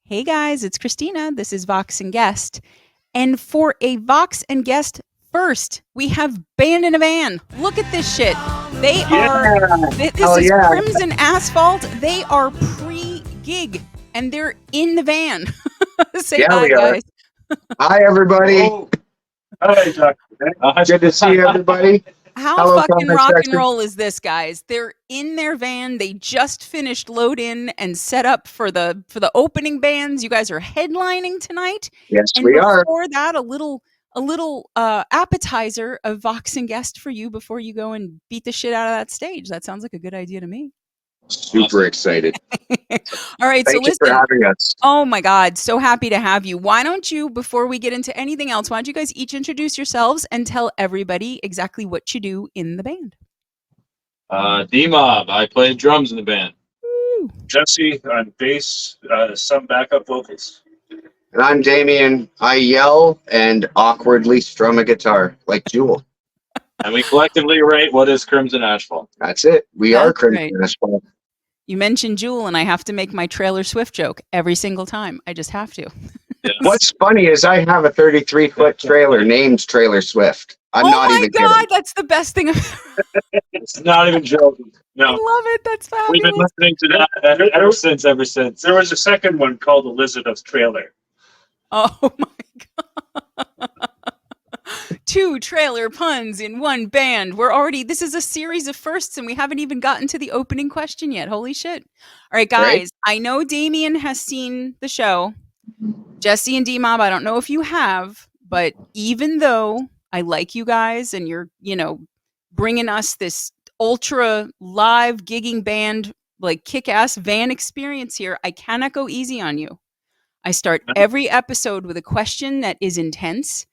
Hey guys, it's Christina. This is Vox and Guest. And for a Vox and Guest first, we have Band in a Van. Look at this shit. This is Crimson Asphalt. They are pre-gig and they're in the van. Say hi, guys. Hi, everybody. Oh. Hi, Dr. Good to see everybody. How fucking rock and roll is this, guys? They're in their van. They just finished load in and set up for the opening bands. You guys are headlining tonight. Yes, and we are. Before that, a little appetizer of Vox and Guest for you before you go and beat the shit out of that stage. That sounds like a good idea to me. Super excited. All right, Thank you for having us. Oh my God, so happy to have you. Why don't you, before we get into anything else, why don't you guys each introduce yourselves and tell everybody exactly what you do in the band? D-Mob, I play drums in the band. Woo. Jesse on bass, some backup vocals. And I'm Damien. I yell and awkwardly strum a guitar like Jewel. And we collectively write what is Crimson Asphalt. That's it. We are Crimson Asphalt. You mentioned Jewel, and I have to make my Trailer Swift joke every single time. I just have to. Yes. What's funny is I have a 33-foot trailer named Trailer Swift. I'm not even kidding. Oh my God, that's the best thing I've ever. It's not even joking. No. I love it. That's fabulous. We've been listening to that ever since. There was a second one called The Lizard of Trailer. Oh my God. 2 trailer puns in one band. This is a series of firsts and we haven't even gotten to the opening question yet. Holy shit. All right, guys. Right. I know Damien has seen the show. Jesse and D-Mob, I don't know if you have, but even though I like you guys and you're, bringing us this ultra live gigging band, like kick-ass van experience here, I cannot go easy on you. I start every episode with a question that is intense.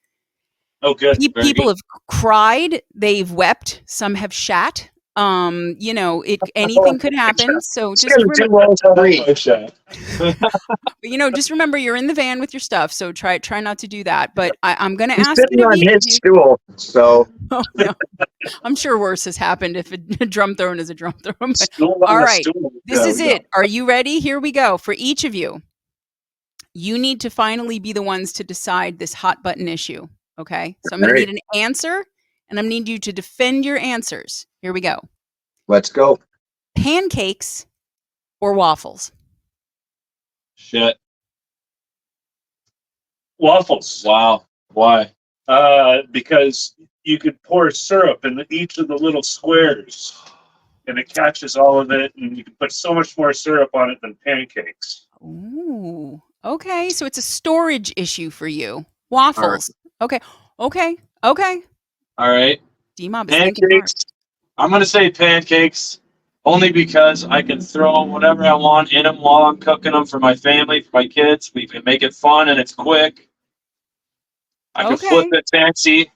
Oh, good. People have cried. They've wept. Some have shat. Anything could happen. So just just remember you're in the van with your stuff. So try not to do that. But I'm going to ask you to on his stool. So no. I'm sure worse has happened if a drum throne is a drum throne. All right, this is it. Are you ready? Here we go. For each of you, you need to finally be the ones to decide this hot button issue. Okay, so I'm going to need an answer, and I'm going to need you to defend your answers. Here we go. Let's go. Pancakes or waffles? Shit. Waffles. Wow. Why? Because you could pour syrup in each of the little squares, and it catches all of it, and you can put so much more syrup on it than pancakes. Ooh, okay, so it's a storage issue for you. Waffles. Okay. All right. D-Mob is pancakes. I'm going to say pancakes only because I can throw whatever I want in them while I'm cooking them for my family, for my kids. We can make it fun and it's quick. I can flip it fancy.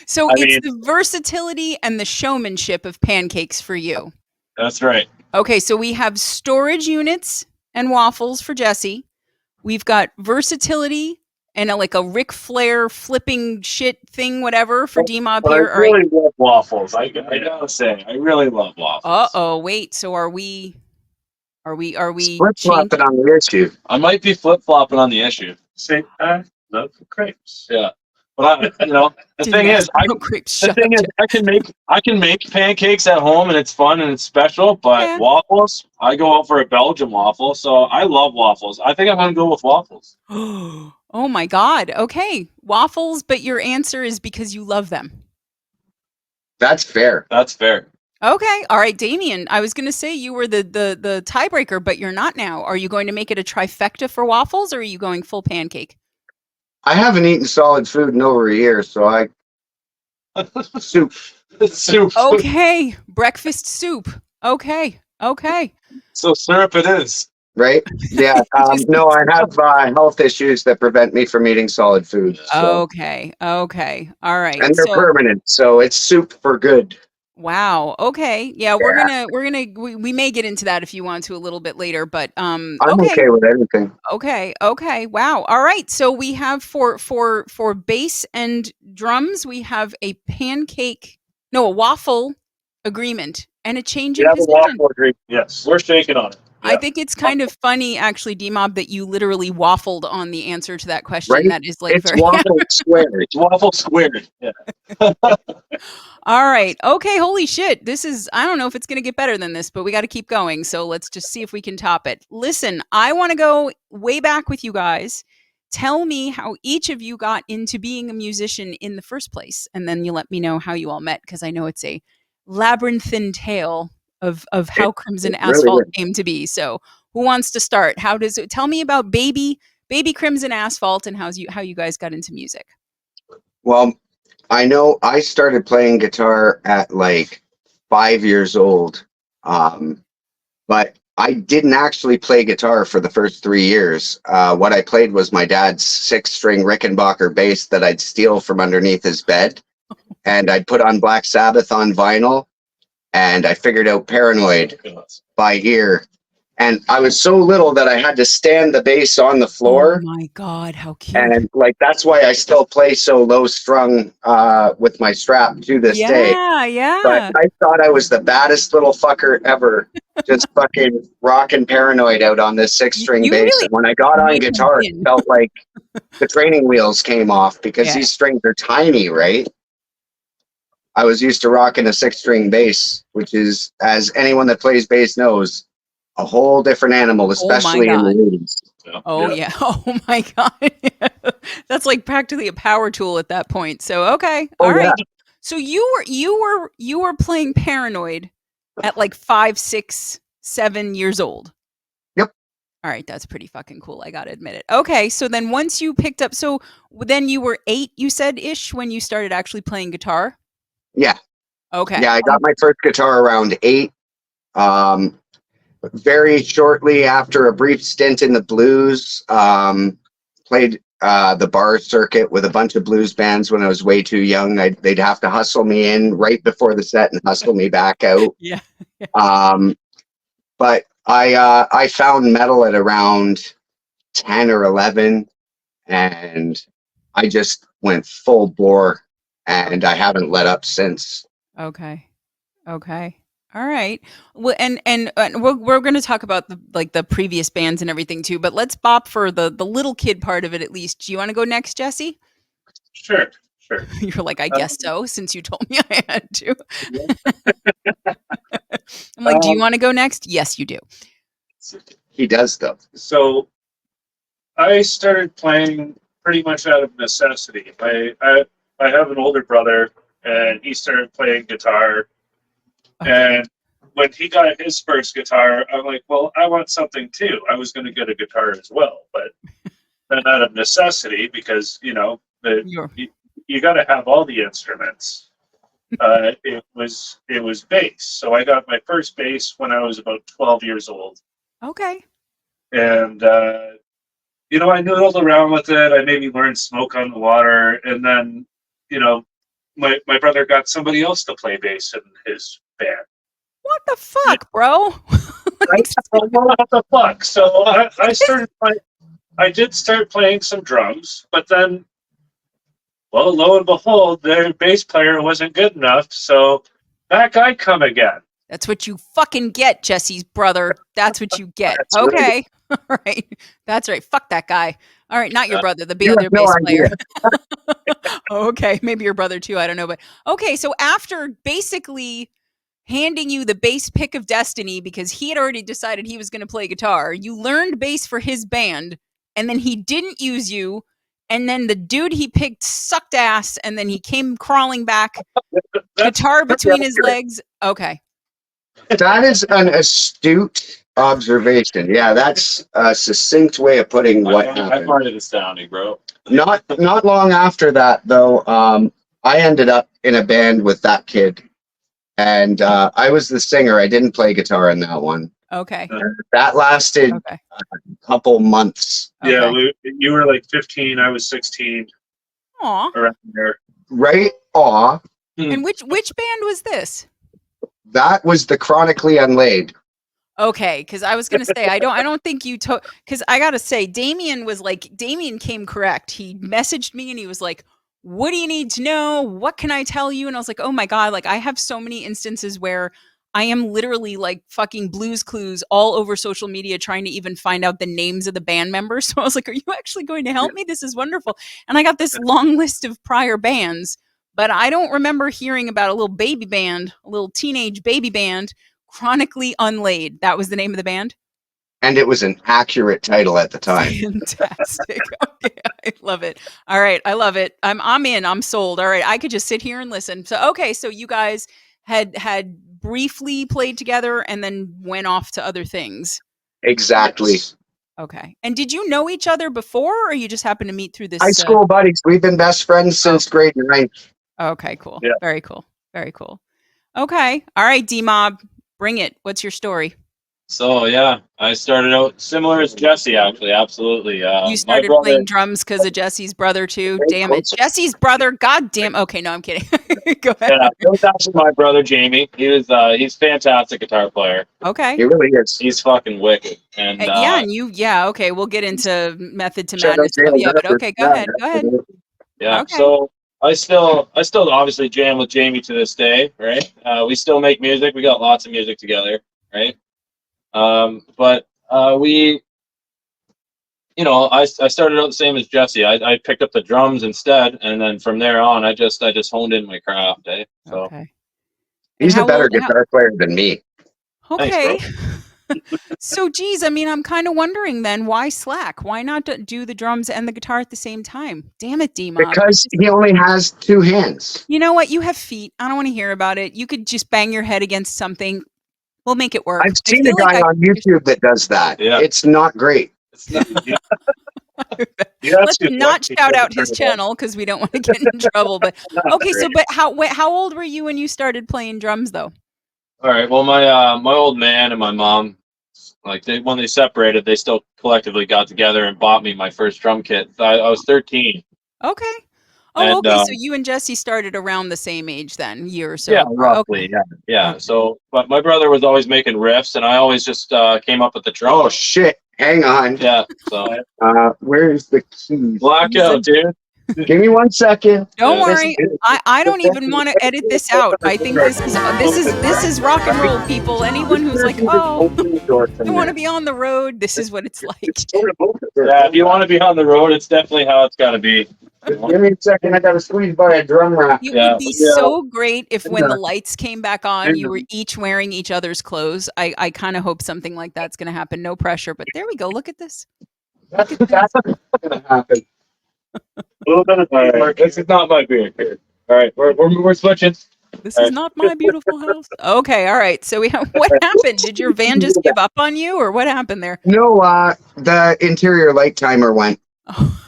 So it's the versatility and the showmanship of pancakes for you. That's right. Okay, so we have storage units and waffles for Jesse. We've got versatility and a Ric Flair flipping shit thing, whatever, for D-Mob here. I really love waffles. I gotta say, I really love waffles. Wait. So are we flip-flopping on the issue? I might be flip-flopping on the issue. Say, I love crepes. Yeah. But the thing is, I can make pancakes at home and it's fun and it's special. But waffles, I go out for a Belgian waffle, so I love waffles. I think I'm gonna go with waffles. Oh my God! Okay, waffles, but your answer is because you love them. That's fair. Okay, all right, Damien. I was gonna say you were the tiebreaker, but you're not now. Are you going to make it a trifecta for waffles, or are you going full pancake? I haven't eaten solid food in over a year, so soup. Okay, breakfast soup. Okay. So syrup it is. Right? Yeah. No, I have health issues that prevent me from eating solid food. So. Okay. All right. And they're permanent, so it's soup for good. Wow. Okay. Yeah, we may get into that if you want to a little bit later, but I'm okay with anything. Okay. Wow. All right. So we have for bass and drums, we have a waffle agreement and a change in position. A waffle agreement. Yes, we're shaking on it. I think it's kind of funny, actually, D-Mob, that you literally waffled on the answer to that question. Right? That is like It's very. waffle squared. It's waffle squared. Yeah. All right. Okay. Holy shit. This is, I don't know if it's going to get better than this, but we got to keep going. So let's just see if we can top it. Listen, I want to go way back with you guys. Tell me how each of you got into being a musician in the first place. And then you let me know how you all met, because I know it's a labyrinthine tale of how Crimson it really Asphalt is. came to be. So who wants to start? How does it, tell me about baby Crimson Asphalt and how you guys got into music. Well, I know I started playing guitar at like 5 years old, but I didn't actually play guitar for the first 3 years. What I played was my dad's 6-string Rickenbacker bass that I'd steal from underneath his bed, and I'd put on Black Sabbath on vinyl, and I figured out Paranoid by ear. And I was so little that I had to stand the bass on the floor. Oh my God, how cute. And like that's why I still play so low strung with my strap to this day. Yeah. But I thought I was the baddest little fucker ever, just fucking rocking Paranoid out on this 6-string You bass. really And when I got on might have guitar, it been. felt like the training wheels came off because Yeah. these strings are tiny, right? I was used to rocking a 6-string bass, which is, as anyone that plays bass knows, a whole different animal, especially in the God. leads. Oh yeah. Oh my God. That's like practically a power tool at that point. So okay. Oh, All right. yeah. So you were playing Paranoid at like 5, 6, 7 years old. Yep. All right, that's pretty fucking cool. I gotta admit it. Okay, so then once you picked up, so then you were 8, you said ish, when you started actually playing guitar. Yeah. Okay. Yeah, I got my first guitar around 8. Very shortly after a brief stint in the blues, played the bar circuit with a bunch of blues bands when I was way too young. They'd have to hustle me in right before the set and hustle me back out. Yeah. But I found metal at around 10 or 11, and I just went full bore, and I haven't let up since. Okay. All right. Well, and we're going to talk about the previous bands and everything too, but let's bop for the little kid part of it at least. Do you want to go next, Jesse? Sure. You're like, I guess so, since you told me I had to. I'm like, do you want to go next? Yes, you do. He does, though. So I started playing pretty much out of necessity. I have an older brother, and he started playing guitar. Okay. And when he got his first guitar, I'm like, well, I want something too. I was going to get a guitar as well, but then out of necessity, because you got to have all the instruments. It was bass. So I got my first bass when I was about 12 years old. Okay. And I noodled around with it. I maybe learned Smoke on the Water, and then my brother got somebody else to play bass in his band. What the fuck, bro? What the fuck? So I started playing. I did start playing some drums, but then, well, lo and behold, their bass player wasn't good enough, so that guy come again. That's what you fucking get, Jesse's brother. That's what you get. That's Okay. All right. That's right. Fuck that guy. All right. Not your brother, the You other have no bass idea. player. Okay. Maybe your brother too. I don't know. But okay. So after basically handing you the bass pick of destiny, because he had already decided he was going to play guitar, you learned bass for his band, and then he didn't use you. And then the dude he picked sucked ass, and then he came crawling back, guitar between his legs. Okay. That is an astute observation. Yeah, that's a succinct way of putting what I happened. find it astounding, bro. Not long after that, though, I ended up in a band with that kid, and I was the singer. I didn't play guitar in that one. Okay. That lasted Okay. a couple months. Yeah, Okay. you were like 15, I was 16, Aw. around there. Right? Aw. And which band was this? That was the Chronically Unlaid. Okay, because I was gonna say I don't think you took, because I gotta say Damien came correct. He messaged me and he was like, "What do you need to know? What can I tell you?" And I was like, "Oh my God!" Like I have so many instances where I am literally like fucking Blue's Clues all over social media trying to even find out the names of the band members. So I was like, are you actually going to help me? This is wonderful. And I got this long list of prior bands, but I don't remember hearing about a little baby band, a little teenage baby band, Chronically Unlaid. That was the name of the band? And it was an accurate title at the time. Fantastic. Okay, I love it. All right, I love it. I'm in. I'm sold. All right, I could just sit here and listen. So okay, so you guys had briefly played together and then went off to other things. Exactly. Yes. Okay. And did you know each other before, or you just happened to meet through this High school buddies. We've been best friends since grade 9. Okay, cool. Yeah. Very cool. Very cool. Okay. All right, D-Mob, bring it. What's your story? So yeah, I started out similar as Jesse, actually. Absolutely. You started playing drums because of Jesse's brother too. Very Damn it, close. Jesse's brother. God damn. Okay, no, I'm kidding. Go ahead. Yeah, it was actually my brother Jamie. He's a fantastic guitar player. Okay. He really is. He's fucking wicked. And Yeah, and you, yeah, okay. We'll get into method to Shout out madness. to Yeah, but okay, go ahead. Go ahead. yeah, Okay. so I still obviously jam with Jamie to this day, right? We still make music. We got lots of music together, right? But we, you know, I started out the same as Jesse. I picked up the drums instead, and then from there on, I just honed in my craft. So Okay. He's And a how better old- how- guitar player than me. Okay. Thanks, So, geez, I mean, I'm kind of wondering then, why slack? Why not do the drums and the guitar at the same time? Damn it, D-Mob. Because he only has 2 hands. You know what? You have feet. I don't want to hear about it. You could just bang your head against something. We'll make it work. I've I seen a feel like guy on YouTube that does that. Yeah. It's not great. it's not, Let's not shout out his channel because we don't want to get in trouble. But okay, so but how old were you when you started playing drums, though? all right. Well, my old man and my mom, like when they separated, they still collectively got together and bought me my first drum kit. I was 13. Okay. Oh, And, okay. So you and Jesse started around the same age then, year or so. Yeah, roughly. Okay. Yeah. Okay. So, but my brother was always making riffs, and I always just came up with the drum. Oh, shit. Hang on. Yeah. So Where's the keys? blackout, dude. Give me 1 second. Don't Yeah. I don't even want to edit this out. I think this is rock and roll, people. Anyone who's like, oh, I want to be on the road. This is what it's like. Yeah, if you want to be on the road, it's definitely how it's got to be. Give me a second. I got to squeeze by a drum rack. It Yeah. would be so great if when the lights came back on, you were each wearing each other's clothes. I kind of hope something like that's going to happen. No pressure, but there we go. Look at this. That's not going to happen. A little bit of All right, this is not my beer. All right, we're switching. This is not my beautiful house. Okay, all right. So what happened? Did your van just give up on you, or what happened there? No, the interior light timer went. Oh,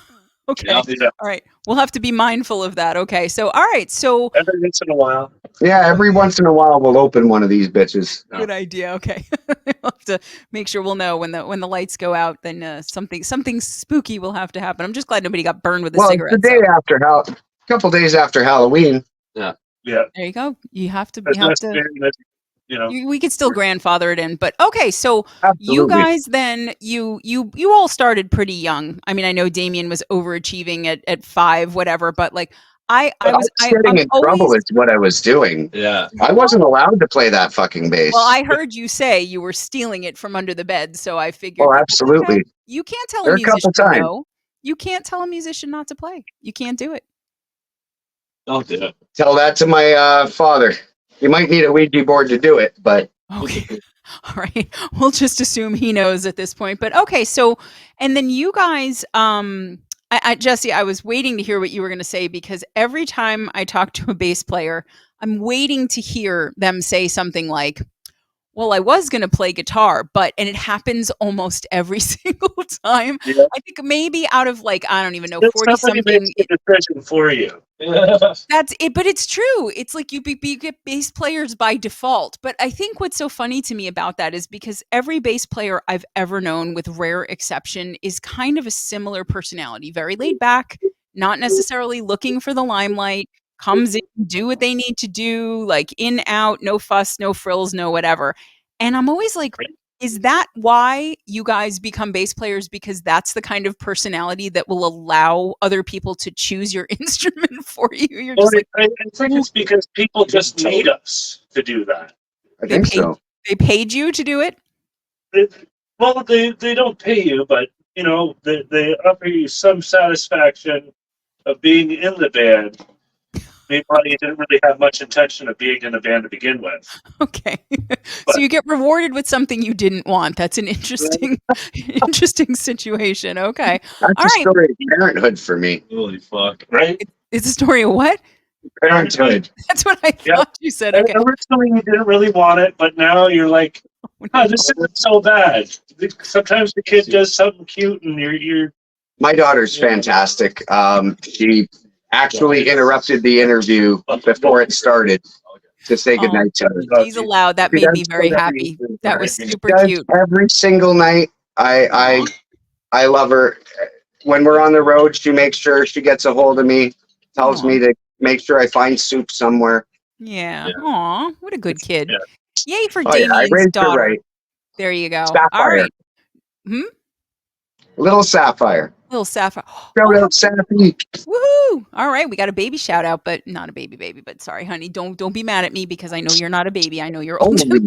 okay. Yeah. All right. We'll have to be mindful of that. Okay. So, all right. So, every once in a while. Yeah, every once in a while we'll open one of these bitches. good idea. Okay. We'll have to make sure we'll know when the lights go out. Then something spooky will have to happen. I'm just glad nobody got burned with a Well, cigarette. the day after a couple days after Halloween. Yeah. There you go. You have to. You know, We could still grandfather it in, but okay. So Absolutely. you guys then you all started pretty young. I mean, I know Damien was overachieving at 5, whatever, but like I was getting in trouble is what I was doing. Yeah. I wasn't allowed to play that fucking bass. Well, I heard you say you were stealing it from under the bed, so I figured. Oh, absolutely. Okay, you can't tell There a are a couple musician times. no. You can't tell a musician not to play. You can't do it. Don't do it. Tell that to my father. You might need a Ouija board to do it, but Okay. All right. We'll just assume he knows at this point. But okay, so and then you guys Jesse, I was waiting to hear what you were going to say because every time I talk to a bass player, I'm waiting to hear them say something like, well, I was going to play guitar, and it happens almost every single time. Yeah. I think maybe out of like, I don't even know, If 40 somebody something. makes the decision for you. That's it, but it's true. It's like you get bass players by default. But I think what's so funny to me about that is because every bass player I've ever known, with rare exception, is kind of a similar personality. Very laid back, not necessarily looking for the limelight, comes in, do what they need to do, like in, out, no fuss, no frills, no whatever. And I'm always like, is that why you guys become bass players? Because that's the kind of personality that will allow other people to choose your instrument for you. You're Well, just like, I think it's because people just need us to do that. I think so. They paid you to do it? Well, they don't pay you, but you know they offer you some satisfaction of being in the band. Meanwhile, you didn't really have much intention of being in the band to begin with. Okay. But- So you get rewarded with something you didn't want. That's an interesting situation. Okay. That's All a right. story of parenthood for me. Holy fuck. Right? It's a story of what? Parenthood. That's what I Yeah. thought you said. And Okay. originally you didn't really want it, but now you're like, oh, this isn't so bad. Sometimes the kid does something cute and you're My daughter's fantastic. She actually interrupted the interview before it started to say goodnight to her. She's allowed. That She made me does very every- happy. That was She super does cute. every single night. I love her. When we're on the road, she makes sure she gets a hold of me, tells me to make sure I find soup somewhere. Yeah. Yeah. Aw, what a good kid. Yeah. Yay for Oh, yeah, I Damien's raised her daughter. right. There you go. All Sapphire. right. Little Sapphire. Little Sapphire. Shout out Sappy. Woohoo! All right, we got a baby shout out, but not a baby, but sorry, honey. Don't be mad at me because I know you're not a baby. I know you're old. My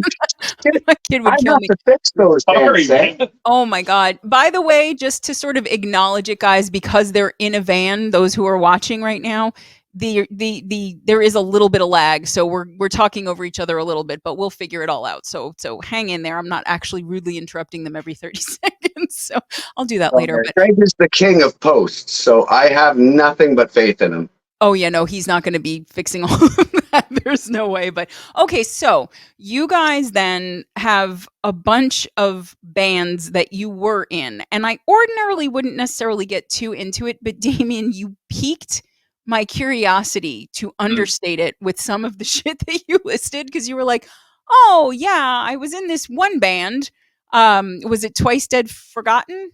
kid would I kill have me. to fix those sorry, things. man. Oh my God. By the way, just to sort of acknowledge it, guys, because they're in a van, those who are watching right now, there is a little bit of lag. So we're talking over each other a little bit, but we'll figure it all out. So hang in there. I'm not actually rudely interrupting them every 30 seconds. So I'll do that later. But Craig is the king of posts, so I have nothing but faith in him. oh yeah, no, he's not going to be fixing all of that. There's no way. But okay, so you guys then have a bunch of bands that you were in, and I ordinarily wouldn't necessarily get too into it, but Damien, you piqued my curiosity to understate it with some of the shit that you listed, because you were like, oh yeah, I was in this one band. Was it Twice Dead Forgotten?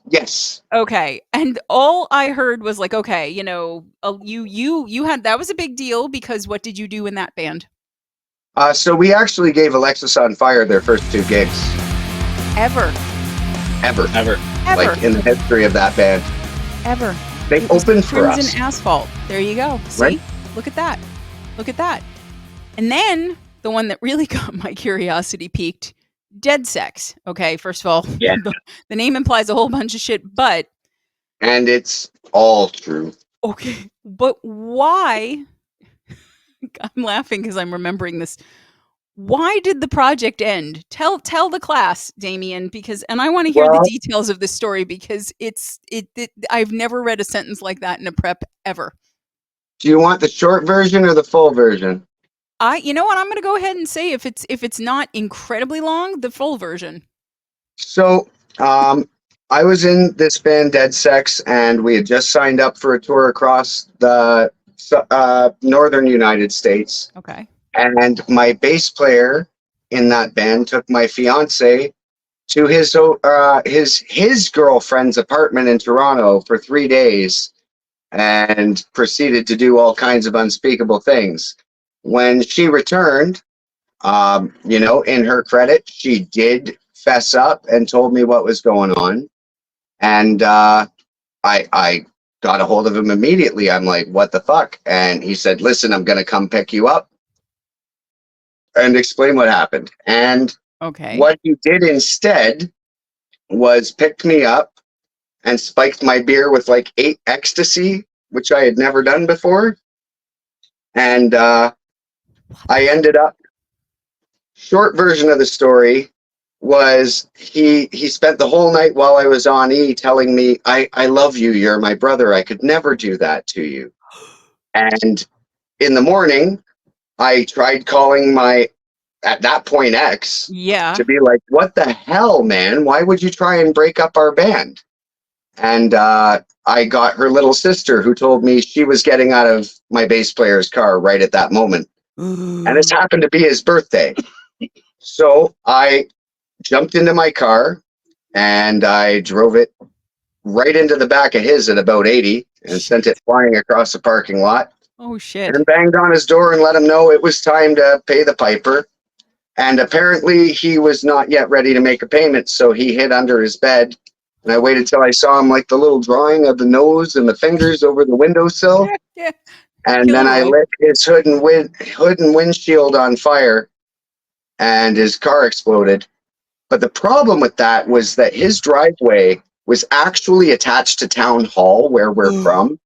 Yes. Okay. And all I heard was like, okay, you know, you had, that was a big deal because what did you do in that band? So we actually gave Alexis on Fire their first 2 gigs. Ever. Like in the history of that band. Ever. They It was opened for us. Crimson Asphalt. There you go. See? Right? Look at that. Look at that. And then the one that really got my curiosity piqued, Dead Sex. Okay, first of all, Yeah. the name implies a whole bunch of shit, but And it's all true. okay, but why? I'm laughing because I'm remembering this. Why did the project end? Tell the class, Damien, because, and I want to hear Well- the details of the story because I've never read a sentence like that in a prep ever. Do you want the short version or the full version? You know what? I'm going to go ahead and say if it's not incredibly long, the full version. So, I was in this band, Dead Sex, and we had just signed up for a tour across the northern United States. Okay. And my bass player in that band took my fiance to his girlfriend's apartment in Toronto for 3 days and proceeded to do all kinds of unspeakable things. When she returned, in her credit, she did fess up and told me what was going on. And I got a hold of him immediately. I'm like, what the fuck? And he said, listen, I'm going to come pick you up and explain what happened. And Okay. what he did instead was picked me up and spiked my beer with like 8 ecstasy, which I had never done before. And I ended up, short version of the story was he spent the whole night while I was on E telling me, I love you, you're my brother, I could never do that to you. And in the morning, I tried calling my, at that point, ex, Yeah. to be like, what the hell, man? Why would you try and break up our band? And I got her little sister who told me she was getting out of my bass player's car right at that moment. And this happened to be his birthday. So I jumped into my car and I drove it right into the back of his at about 80 and sent it flying across the parking lot. Oh shit. And banged on his door and let him know it was time to pay the piper. And apparently he was not yet ready to make a payment, so he hid under his bed. And I waited till I saw him, like the little drawing of the nose and the fingers over the windowsill. Yeah. And then I lit his hood and windshield on fire. and his car exploded. But the problem with that was that his driveway was actually attached to town hall where we're from.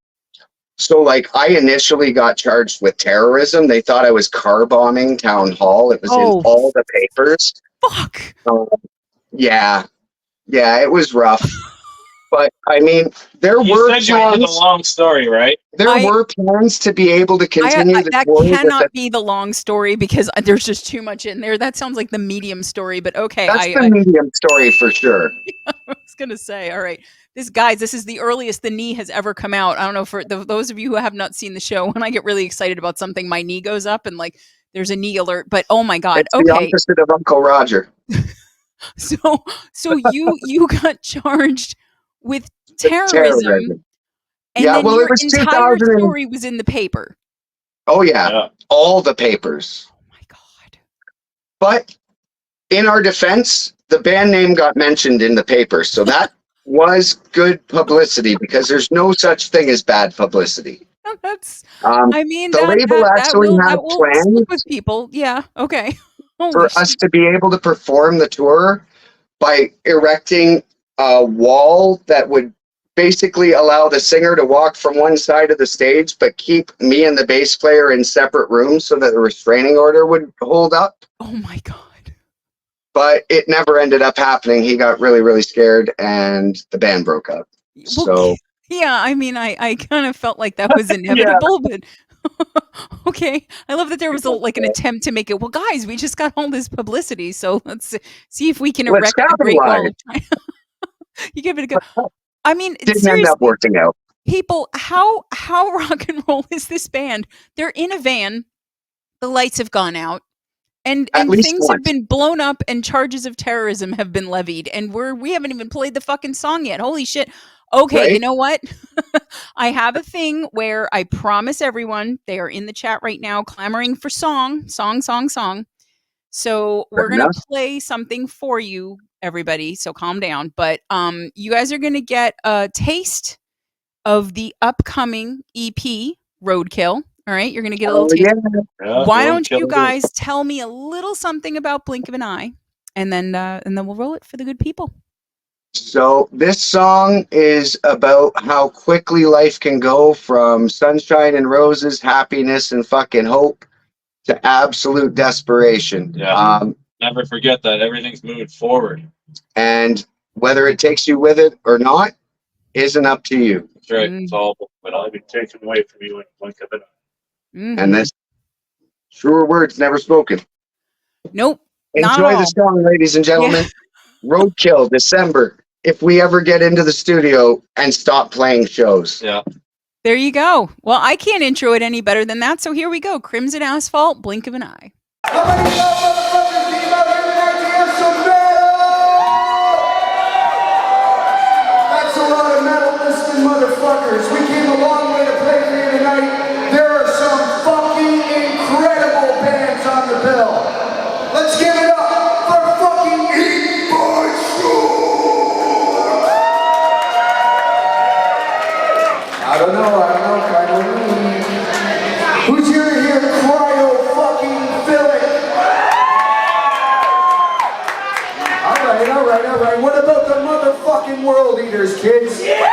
So like I initially got charged with terrorism. They thought I was car bombing town hall. It was in all the papers. Fuck. Yeah, it was rough. But I mean, there You were said you wanted the long story, right? There were plans to be able to continue the that story. cannot be the long story because there's just too much in there. That sounds like the medium story, but okay. That's the medium story for sure. I was gonna say, all right, this is the earliest the knee has ever come out. I don't know for those of you who have not seen the show. When I get really excited about something, my knee goes up and like there's a knee alert. But oh my god, it's the opposite of Uncle Roger. So you got charged with terrorism. And then well, your it was entire story was in the paper. Oh yeah, all the papers. Oh my god! But in our defense, the band name got mentioned in the paper, so that was good publicity because there's no such thing as bad publicity. That's. I mean, the label actually had plans with people. Yeah. Okay. For us to be able to perform the tour by erecting a wall that would basically allow the singer to walk from one side of the stage, but keep me and the bass player in separate rooms so that the restraining order would hold up. Oh my god. But it never ended up happening. He got really, really scared and the band broke up. Well, so yeah, I mean, I kind of felt like that was inevitable, but okay. I love that there was an attempt to make it, well, guys, we just got all this publicity, so let's see if we can erect a great wall of China. You give it a go. I mean, didn't end up working out. People, how rock and roll is this band? They're in a van. The lights have gone out. And things have been blown up and charges of terrorism have been levied. And we haven't even played the fucking song yet. Holy shit. Okay, right? You know what? I have a thing where I promise everyone, they are in the chat right now clamoring for song. So we're going to play something for you, everybody. So calm down. But you guys are going to get a taste of the upcoming EP, Roadkill. All right, you're going to get a little taste. Yeah. Why don't you guys tell me a little something about Blink of an Eye, and then we'll roll it for the good people. So this song is about how quickly life can go from sunshine and roses, happiness and fucking hope to absolute desperation. Yeah. Never forget that everything's moving forward. And whether it takes you with it or not isn't up to you. That's right. It's all but I'll be taken away from you in a blink of an eye. Mm-hmm. And this truer words never spoken. Nope. Enjoy the song, ladies and gentlemen. Yeah. Roadkill, December. If we ever get into the studio and stop playing shows. Yeah. There you go. Well, I can't intro it any better than that. So here we go. Crimson Asphalt, Blink of an Eye. How many motherfuckers came out here tonight to hear some metal? That's a lot of metal-listening motherfuckers. We came a long way to play for you tonight. There are some fucking incredible bands on the bill. Let's give it up for fucking Eat Boy Show. I don't know, kind of. Who's here to hear Cryo fucking Philip? All right. What about the motherfucking World Eaters, kids? Yeah! I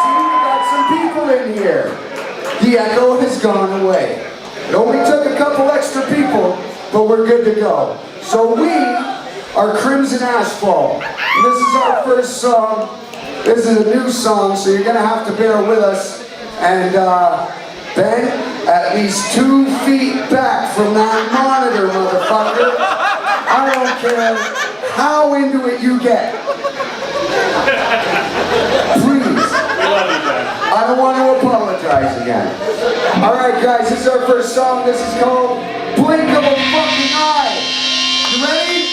see we got some people in here. The echo has gone away. It only took a couple extra people, but we're good to go. So we are Crimson Asphalt. And this is our first song. This is a new song, so you're gonna have to bear with us. And Ben, at least 2 feet back from that monitor, motherfucker. I don't care how into it you get. Please. I don't want to apologize again. All right, guys, this is our first song. This is called Blink of a Fucking Eye. You ready?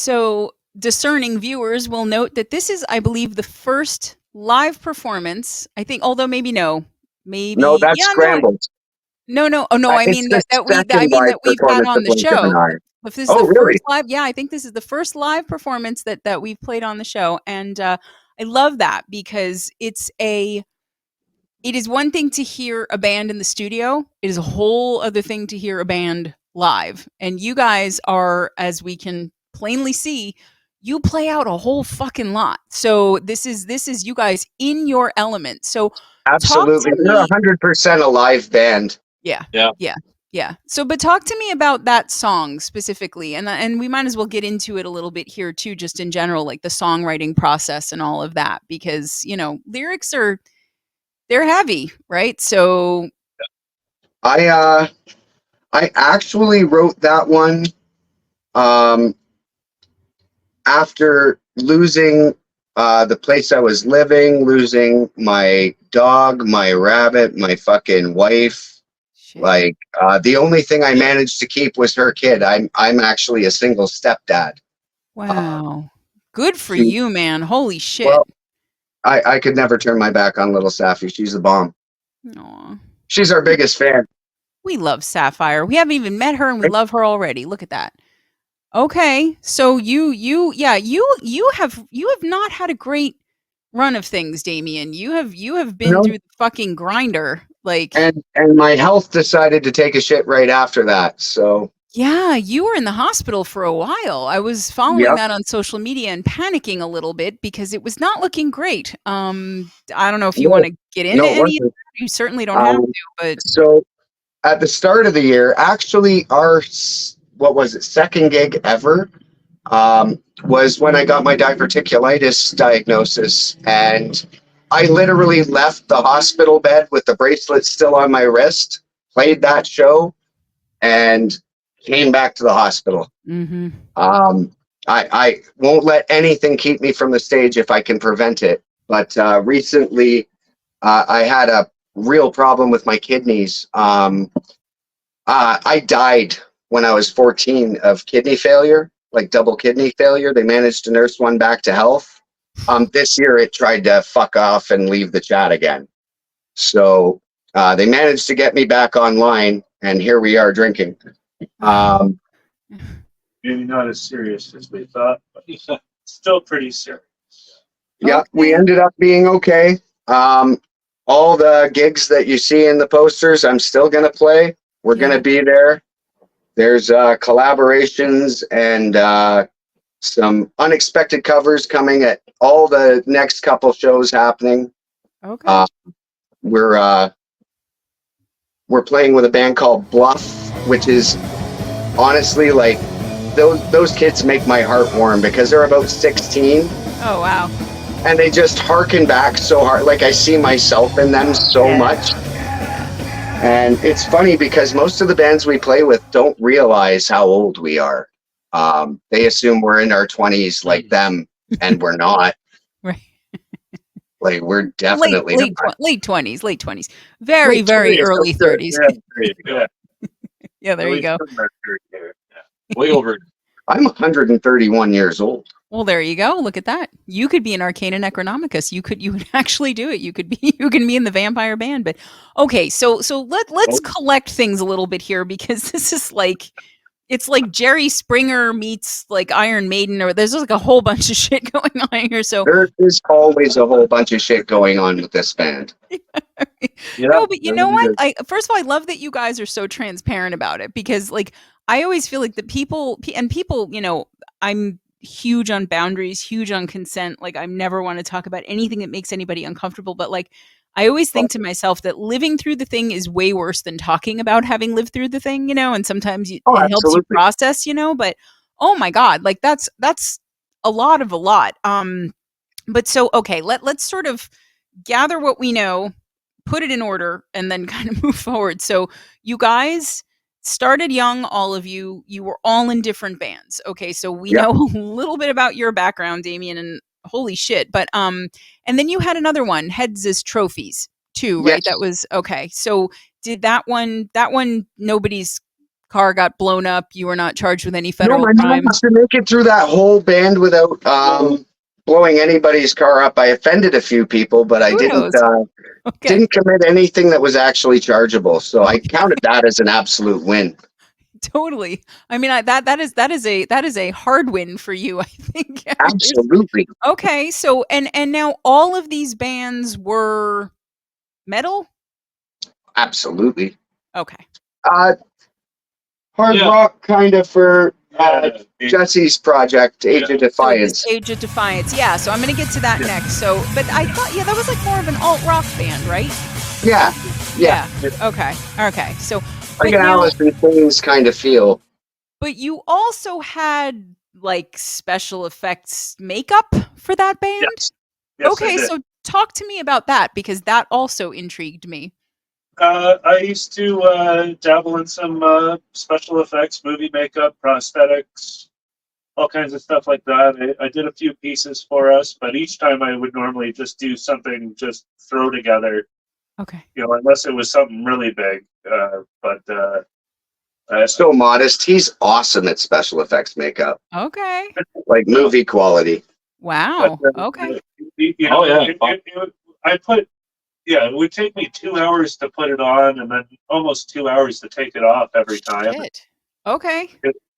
So discerning viewers will note that this is, I believe, the first live performance. I think, although maybe No, that's yeah, scrambled. no. Oh no, I It's mean the I second mean live that we've had performance on of the Blink show. Gemini. If this is Oh, the really? first live, yeah, I think this is the first live performance that we've played on the show, and I love that because it is one thing to hear a band in the studio. It is a whole other thing to hear a band live. And you guys are, as we can plainly see, you play out a whole fucking lot. So this is you guys in your element. So talk Absolutely. to We're me. 100% a live band. Yeah. Yeah. Yeah. Yeah. So but talk to me about that song specifically. And we might as well get into it a little bit here too, just in general, like the songwriting process and all of that, because, lyrics they're heavy, right? So I actually wrote that one um, after losing the place I was living, losing my dog, my rabbit, my fucking wife. shit. Like the only thing I managed to keep was her kid. I'm actually a single stepdad. Wow. Good for She, you, man. Holy shit. well, I could never turn my back on little Safi. She's the bomb. Aw. She's our biggest fan. We love Sapphire. We haven't even met her and we love her already. Look at that. Okay. So you have not had a great run of things, Damien. You have been No. through the fucking grinder. Like And my health decided to take a shit right after that. So yeah, you were in the hospital for a while. I was following yep. that on social media and panicking a little bit because it was not looking great. I don't know if you want to get into No, it any of wasn't. that. You certainly don't have to, but So at the start of the year, actually, our what was it, second gig ever, was when I got my diverticulitis diagnosis, and I literally left the hospital bed with the bracelet still on my wrist, played that show, and came back to the hospital. mhm. I won't let anything keep me from the stage if I can prevent it. But recently, I had a real problem with my kidneys. I died when I was 14 of kidney failure, like double kidney failure. They managed to nurse one back to health. This year, it tried to fuck off and leave the chat again. So they managed to get me back online, and here we are drinking. Maybe not as serious as we thought, but still pretty serious. Yeah, Okay. we ended up being okay. All the gigs that you see in the posters, I'm still going to play. We're going to be there. There's collaborations and some unexpected covers coming at all the next couple shows happening. Okay. We're playing with a band called Bluff, which is honestly like those kids make my heart warm because they're about 16. Oh wow. And they just harken back so hard. Like I see myself in them so much. And it's funny because most of the bands we play with don't realize how old we are. They assume we're in our 20s like them, and we're not. Right. Like we're definitely late 20s. Very, very early 30s. Yeah. Yeah, there you go. Way over. I'm 131 years old. Well, there you go. Look at that. You could be an Arcana Necronomicus. You would actually do it. You can be in the vampire band. But okay, so let's collect things a little bit here because this is like it's like Jerry Springer meets like Iron Maiden, or there's just like a whole bunch of shit going on here. So there is always a whole bunch of shit going on with this band. No, but you know what? First of all, I love that you guys are so transparent about it because like I always feel like the people, I'm huge on boundaries, huge on consent. Like I never want to talk about anything that makes anybody uncomfortable. But like I always think to myself that living through the thing is way worse than talking about having lived through the thing, and sometimes it helps you process, but oh my God, like that's a lot. But so, okay, let's sort of gather what we know, put it in order, and then kind of move forward. So you guys started young, all of you. You were all in different bands. Okay, so we know a little bit about your background, Damien, and holy shit. But and then you had another one, Heads as Trophies, too, right? Yes. That was okay. So did that one nobody's car got blown up, you were not charged with any No, federal my mom crimes. must to make it through that whole band without blowing anybody's car up. I offended a few people, but I Kudos. Okay. didn't commit anything that was actually chargeable. So I counted that as an absolute win. Totally. I mean, that is a hard win for you, I think. Absolutely. Okay. So and now all of these bands were metal? Absolutely. Okay. Hard Yeah. rock kind of for Yeah. Jesse's project, Age of So Defiance. this Age of Defiance. Yeah, so I'm going to get to that next. So, but I thought that was like more of an alt rock band, right? Yeah. Okay. Okay. So Like an Alice in Chains kind of feel. but you also had like special effects makeup for that band? Yes. Yes, I Okay, did. so talk to me about that because that also intrigued me. I used to dabble in some special effects, movie makeup, prosthetics, all kinds of stuff like that. I did a few pieces for us, but each time I would normally just do something, just throw together, Okay. unless it was something really big. So modest. He's awesome at special effects makeup, Okay. like movie quality. Wow. Okay. It would take me 2 hours to put it on, and then almost 2 hours to take it off every time. Shit. Okay.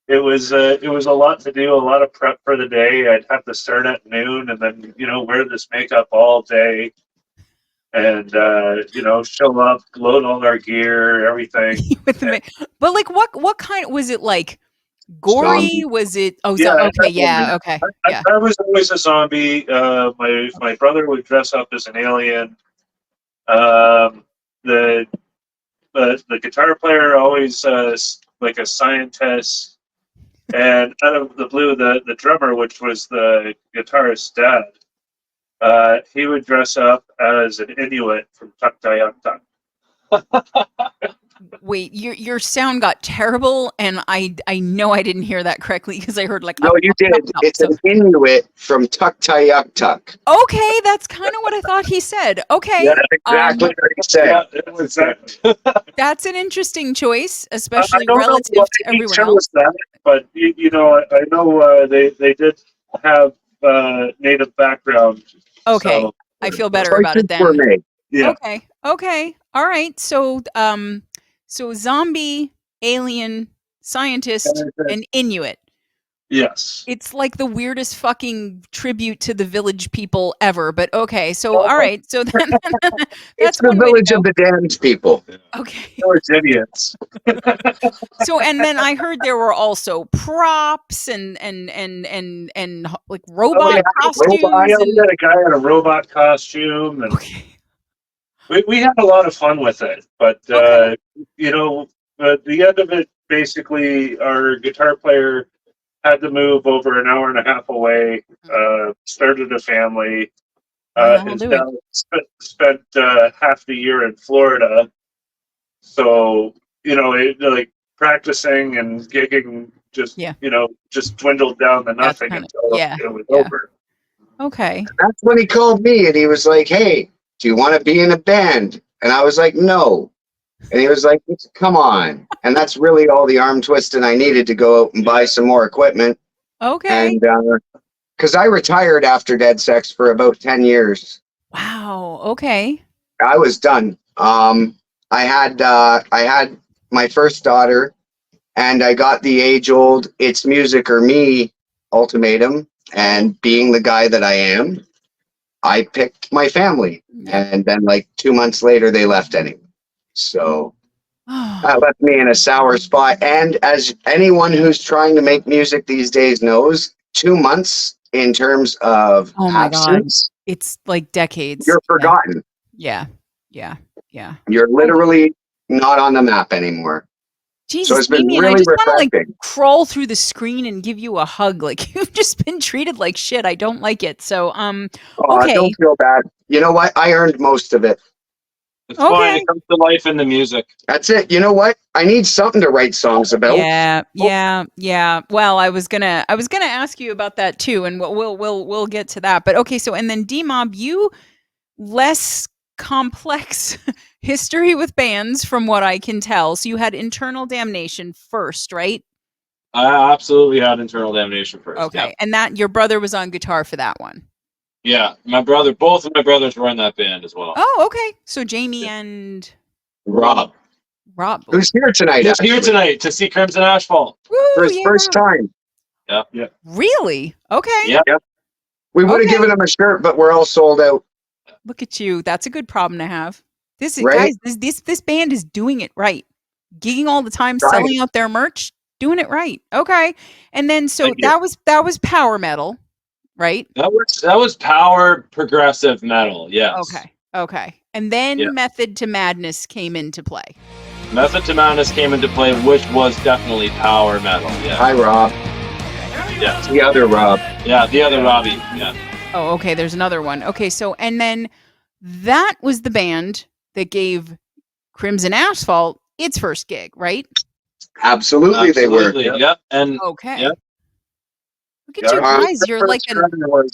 It was a lot to do, a lot of prep for the day. I'd have to start at noon, and then wear this makeup all day, and show up, load all our gear, everything. With the but like what kind was it like? Gory? Zombie. Was it? Oh, Yeah, okay. Yeah. Okay. Yeah. I was always a zombie. My brother would dress up as an alien. The guitar player always like a scientist, and out of the blue, the drummer, which was the guitarist's dad, he would dress up as an Inuit from Tuktoyaktuk. Wait, your sound got terrible, and I know I didn't hear that correctly because I heard like No, you did. It's an Inuit from Tuktoyaktuk. Okay, that's kind of what I thought he said. Okay, Yeah, that's exactly what he said. Yeah, it was that. that's an interesting choice, I especially don't know relative why to he everyone chose else. that, but I know they did have native background. Okay, So, I feel better about it Choices were then. made. yeah. Okay, all right. So so zombie, alien, scientist, and Inuit. Yes. It's like the weirdest fucking tribute to the village people ever. But okay, so all right, so then It's that's the one way to village go. of the damned people. Okay. Those idiots. So and then I heard there were also props and like robot costumes. We had a guy in a robot costume, and Okay. we had a lot of fun with it. But Okay. at the end of it, basically, our guitar player had to move over an hour and a half away. Started a family. I'll His do it. dad spent half the year in Florida, so like practicing and gigging just just dwindled down to nothing until it was over. Okay. That's when he called me and he was like, "Hey, do you want to be in a band?" And I was like, "No." And he was like, "Come on." And that's really all the arm twisting I needed to go out and buy some more equipment. Okay. And because I retired after Dead Sex for about 10 years. Wow. Okay. I was done. I had my first daughter, and I got the age-old "it's music or me" ultimatum. And being the guy that I am, I picked my family. And then, like 2 months later, they left anyway. So that left me in a sour spot. And as anyone who's trying to make music these days knows, 2 months in terms of Oh my God. absence, It's like decades. you're forgotten. Yeah. You're literally not on the map anymore. Jesus, So it's been Mimi, really and I just want to like refreshing. crawl through the screen and give you a hug. Like you've just been treated like shit. I don't like it. So okay. Don't feel bad. You know what? I earned most of it. It's fine. It comes to life in the music. That's it. You know what? I need something to write songs about. Yeah. Well, I was gonna ask you about that too, and we'll get to that. But okay, so and then D-Mob, you less complex history with bands from what I can tell. So you had Internal Damnation first, right? I absolutely had Internal Damnation first. Okay. And that your brother was on guitar for that one. Yeah. Both of my brothers were in that band as well. Oh, okay. So Jamie and Rob, Rob. who's here tonight. He's here actually, tonight to see Crimson Asphalt. Woo, for his first time. Really? Okay. Yeah. We would have Okay. given him a shirt, but we're all sold out. Look at you. That's a good problem to have. This is Right? guys, this band is doing it right. Gigging all the time, Right. selling out their merch, doing it right. Okay. And then so Thank you. that was power metal, right? That was power progressive metal. Yes. Okay. Okay. And then Yeah. Method to Madness came into play. Method to Madness came into play, which was definitely power metal. Yeah. Hi, Rob. Yeah. The other Rob. Yeah. The other Robbie. Yeah. Oh, okay. There's another one. Okay. So, and then that was the band that gave Crimson Asphalt its first gig, right? Absolutely, they were. Absolutely. Yeah. And Okay. Yeah. Look at you Yeah. guys. You're like a was,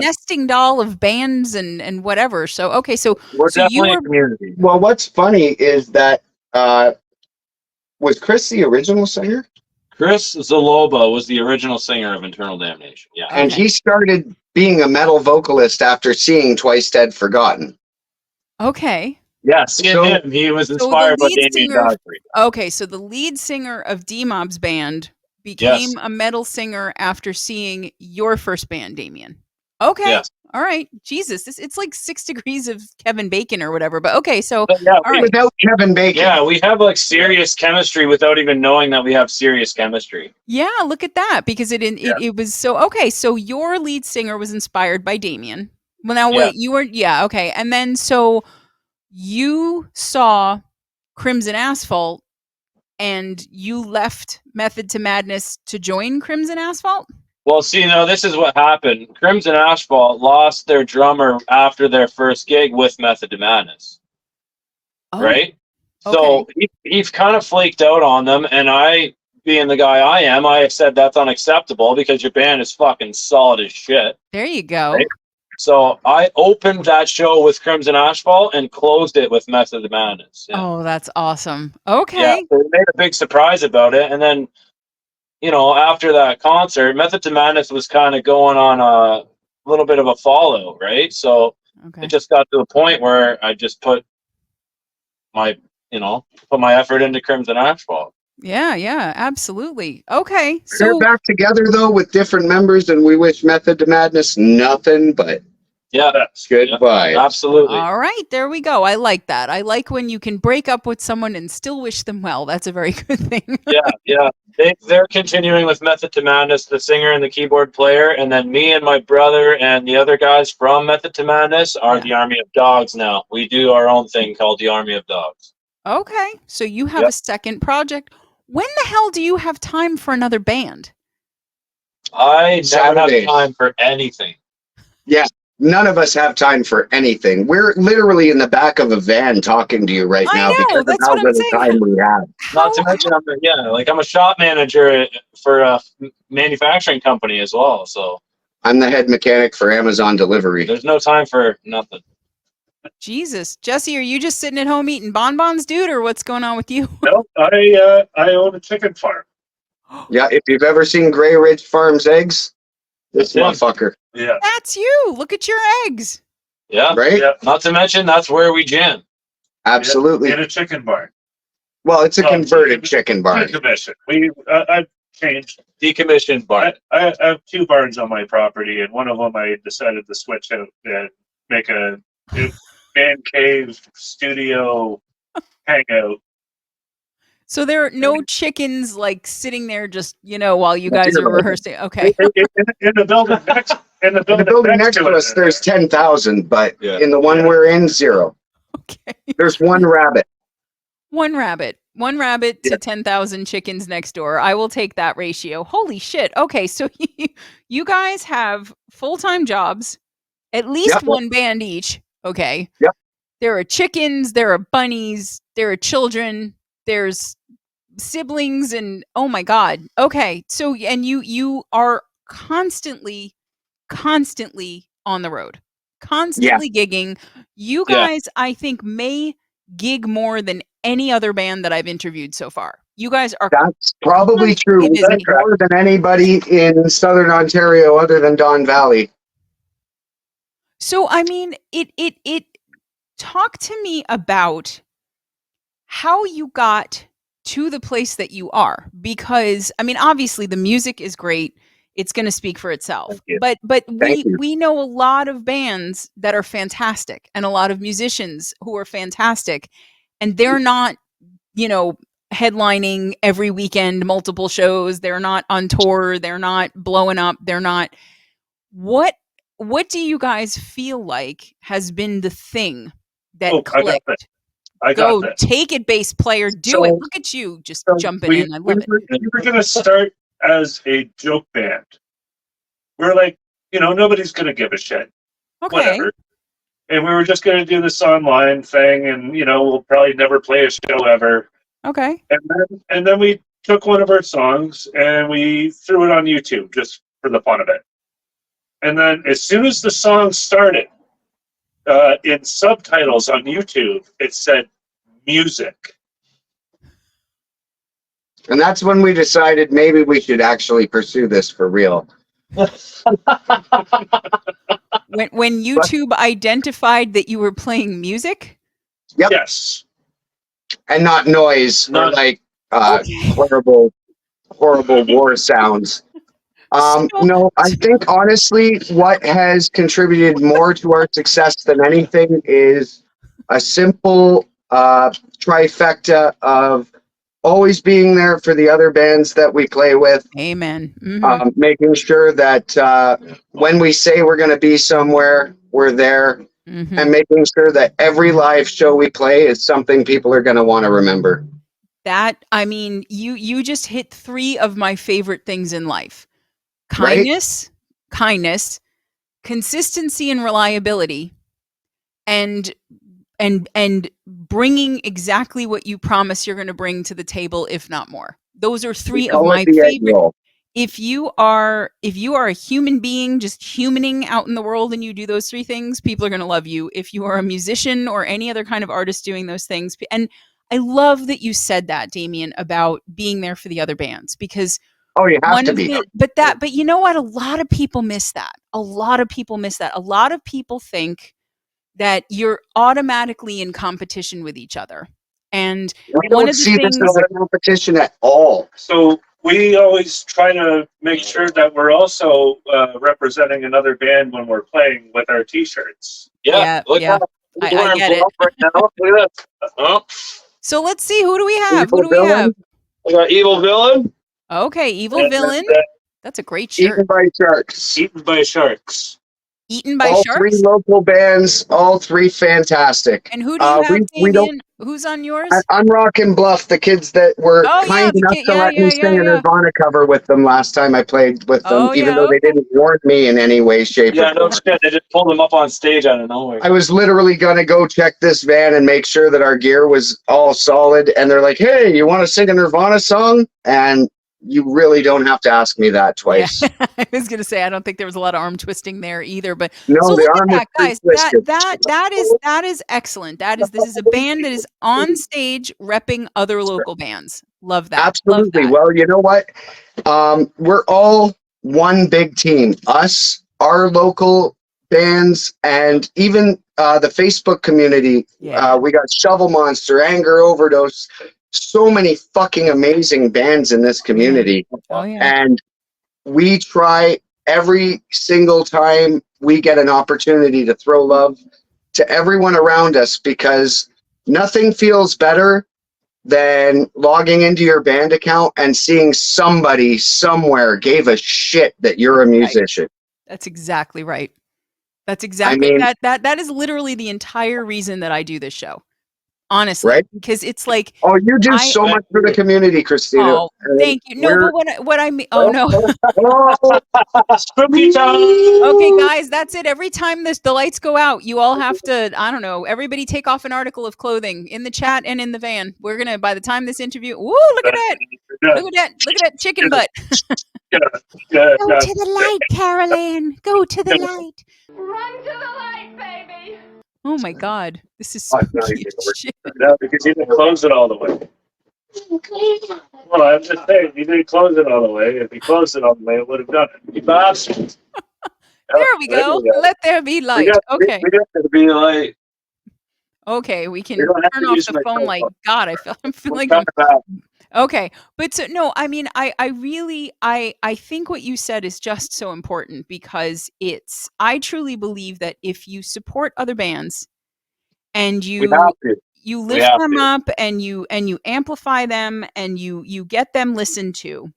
nesting doll of bands and whatever. So, okay. So, we're so you definitely were a community. Well, what's funny is that was Chris the original singer? Chris Zaloba was the original singer of Internal Damnation. Yeah. And Okay. he started being a metal vocalist after seeing Twice Dead Forgotten. okay. Yes. So- him. He was the inspired by lead Damien singer- Godfrey. Okay. So the lead singer of D-Mob's band became Yes. a metal singer after seeing your first band, Damien. Okay. Yes. All right. Jesus. It's like 6 degrees of Kevin Bacon or whatever. But okay. So, But yeah, all right. Without Kevin Bacon. yeah, we have like serious chemistry without even knowing that we have serious chemistry. Yeah, look at that because it was so okay. So your lead singer was inspired by Damien. Well, now Yeah. wait, you were okay, and then so you saw Crimson Asphalt, and you left Method to Madness to join Crimson Asphalt. Well, see, this is what happened. Crimson Asphalt lost their drummer after their first gig with Method to Madness, Oh, right? So he's kind of flaked out on them, and I, being the guy I am, I said that's unacceptable because your band is fucking solid as shit. there you go. Right. So I opened that show with Crimson Asphalt and closed it with Method to Madness. Yeah. Oh, that's awesome. Okay. Yeah, so they made a big surprise about it, and then, after that concert, Method to Madness was kind of going on a little bit of a follow, right? So Okay. it just got to a point where I just put my effort into Crimson Asphalt. Yeah, absolutely. Okay. They're So back together though with different members, and we wish Method to Madness nothing but Yeah, goodbye. absolutely. all right, there we go. I like that. I like when you can break up with someone and still wish them well. That's a very good thing. Yeah. They're continuing with Method to Madness, the singer and the keyboard player, and then me and my brother and the other guys from Method to Madness are Yeah. the Army of Dogs now. We do our own thing called the Army of Dogs. Okay. So you have Yep. a second project. When the hell do you have time for another band? I never Saturdays. have time for anything. None of us have time for anything. We're literally in the back of a van talking to you right I now know, because of that's how what I'm little saying. time we have. Not to mention, I'm a shop manager for a manufacturing company as well. So I'm the head mechanic for Amazon delivery. there's no time for nothing. Jesus. Jesse, are you just sitting at home eating bonbons, dude, or what's going on with you? No, I own a chicken farm. Yeah, if you've ever seen Gray Ridge Farms eggs, this Yeah. motherfucker, Yeah. That's you. Look at your eggs. Yeah. right? Yeah. Not to mention, that's where we jam. Absolutely. In a chicken barn. Well, it's a Oh, converted chicken barn. Decommission. I've changed. Decommissioned barn. I have 2 barns on my property, and one of them I decided to switch out and make a man cave studio hangout. So there are no chickens like sitting there just, while you guys are Zero. rehearsing. Okay. In the building next, in the In building, the building next to us, there's 10,000, but Yeah. in the one we're in, 0. Okay. There's one rabbit. One rabbit to Yeah. 10,000 chickens next door. I will take that ratio. Holy shit. Okay. So you guys have full-time jobs, at least Yep. one band each. Okay. Yep. There are chickens, there are bunnies, there are children, there's siblings, and oh my God. Okay. So, and you are constantly on the road. constantly gigging. You guys, I think, may gig more than any other band that I've interviewed so far. You guys are That's probably true. We busy. gig more than anybody in Southern Ontario other than Don Valley. So, I mean, it talk to me about how you got to the place that you are, because I mean, obviously the music is great. It's going to speak for itself. But we know a lot of bands that are fantastic and a lot of musicians who are fantastic, and they're not, you know, headlining every weekend, multiple shows. They're not on tour. They're not blowing up. They're not. What do you guys feel like has been the thing that clicked? I Go got take it, bass player. Do it. Look at you just jumping in. I love it. We were going to start as a joke band. We're like, you know, nobody's going to give a shit. Okay. Whatever. And we were just going to do this online thing, and, you know, we'll probably never play a show ever. Okay. And then we took one of our songs and we threw it on YouTube just for the fun of it. And then as soon as the song started, in subtitles on YouTube, it said music. And that's when we decided maybe we should actually pursue this for real. When YouTube identified that you were playing music? Yep. Yes. And not noise, or like horrible war sounds. No, I think honestly, what has contributed more to our success than anything is a simple trifecta of always being there for the other bands that we play with. Amen. Mm-hmm. Making sure that when we say we're going to be somewhere, we're there. Mm-hmm. And making sure that every live show we play is something people are going to want to remember. That, I mean, you just hit 3 of my favorite things in life. Kindness, consistency and reliability, and bringing exactly what you promise you're going to bring to the table, if not more. Those are 3 of my favorite. If you are a human being just humaning out in the world and you do those 3 things, people are going to love you. If you are a musician or any other kind of artist doing those things, and I love that you said that, Damien, about being there for the other bands, because you have to be. But you know what? A lot of people miss that. A lot of people think that you're automatically in competition with each other. And we don't see this as a competition at all. So we always try to make sure that we're also representing another band when we're playing with our T-shirts. Yeah. I get it. Right now. Look at that. So let's see. Who do we have? I got Evil Villain. Okay, Evil Villain. That's a great shirt. Eaten by Sharks. Eaten by Sharks. Eaten by all Sharks? 3 local bands, all 3 fantastic. And who do you have, Damien? Who's on yours? I'm Rockin' Bluff, the kids that were kind enough to let me sing a Nirvana cover with them last time I played with them, even though they didn't warn me in any way, shape, or form. No shit. They just pulled them up on stage out of nowhere. I was literally going to go check this van and make sure that our gear was all solid, and they're like, hey, you want to sing a Nirvana song? And you really don't have to ask me that twice. Yeah. I was going to say, I don't think there was a lot of arm twisting there either, but no, so the arm that, guys, that is excellent. This is a band that is on stage repping other local bands. Love that. Absolutely. Love that. Well, you know what? We're all one big team. Us, our local bands, and even the Facebook community. Yeah. We got Shovel Monster, Anger Overdose, so many fucking amazing bands in this community. Oh, yeah. And we try every single time we get an opportunity to throw love to everyone around us, because nothing feels better than logging into your band account and seeing somebody somewhere gave a shit that you're a musician. Right. That's exactly right. That's exactly that is literally the entire reason that I do this show. Honestly, right? Because it's like, you do so much for the community, Christina. Oh, thank you. No, but what I mean, oh no. Spooky time. Okay, guys, that's it. Every time the lights go out, you all have to, I don't know, everybody take off an article of clothing in the chat and in the van. We're gonna, by the time this interview, woo, look at that. Look at that chicken butt. Go to the light, Carol Ann. Go to the light. Run to the light. Oh my God, this is Oh, no, spooky you as didn't work. shit. No, because you didn't close it all the way. Well, I'm just saying, you didn't close it all the way. If you closed it all the way, it would have done it. You bastard. There we go. Let there be light. Okay. We got to be like, Okay, we We can don't have turn to off use the my phone cell light. phone. God, I feel We're like coming back. okay. But so no, I mean I really I think what you said is just so important because I truly believe that if you support other bands and we have to. you We lift have them to. up and you amplify them and you get them listened to,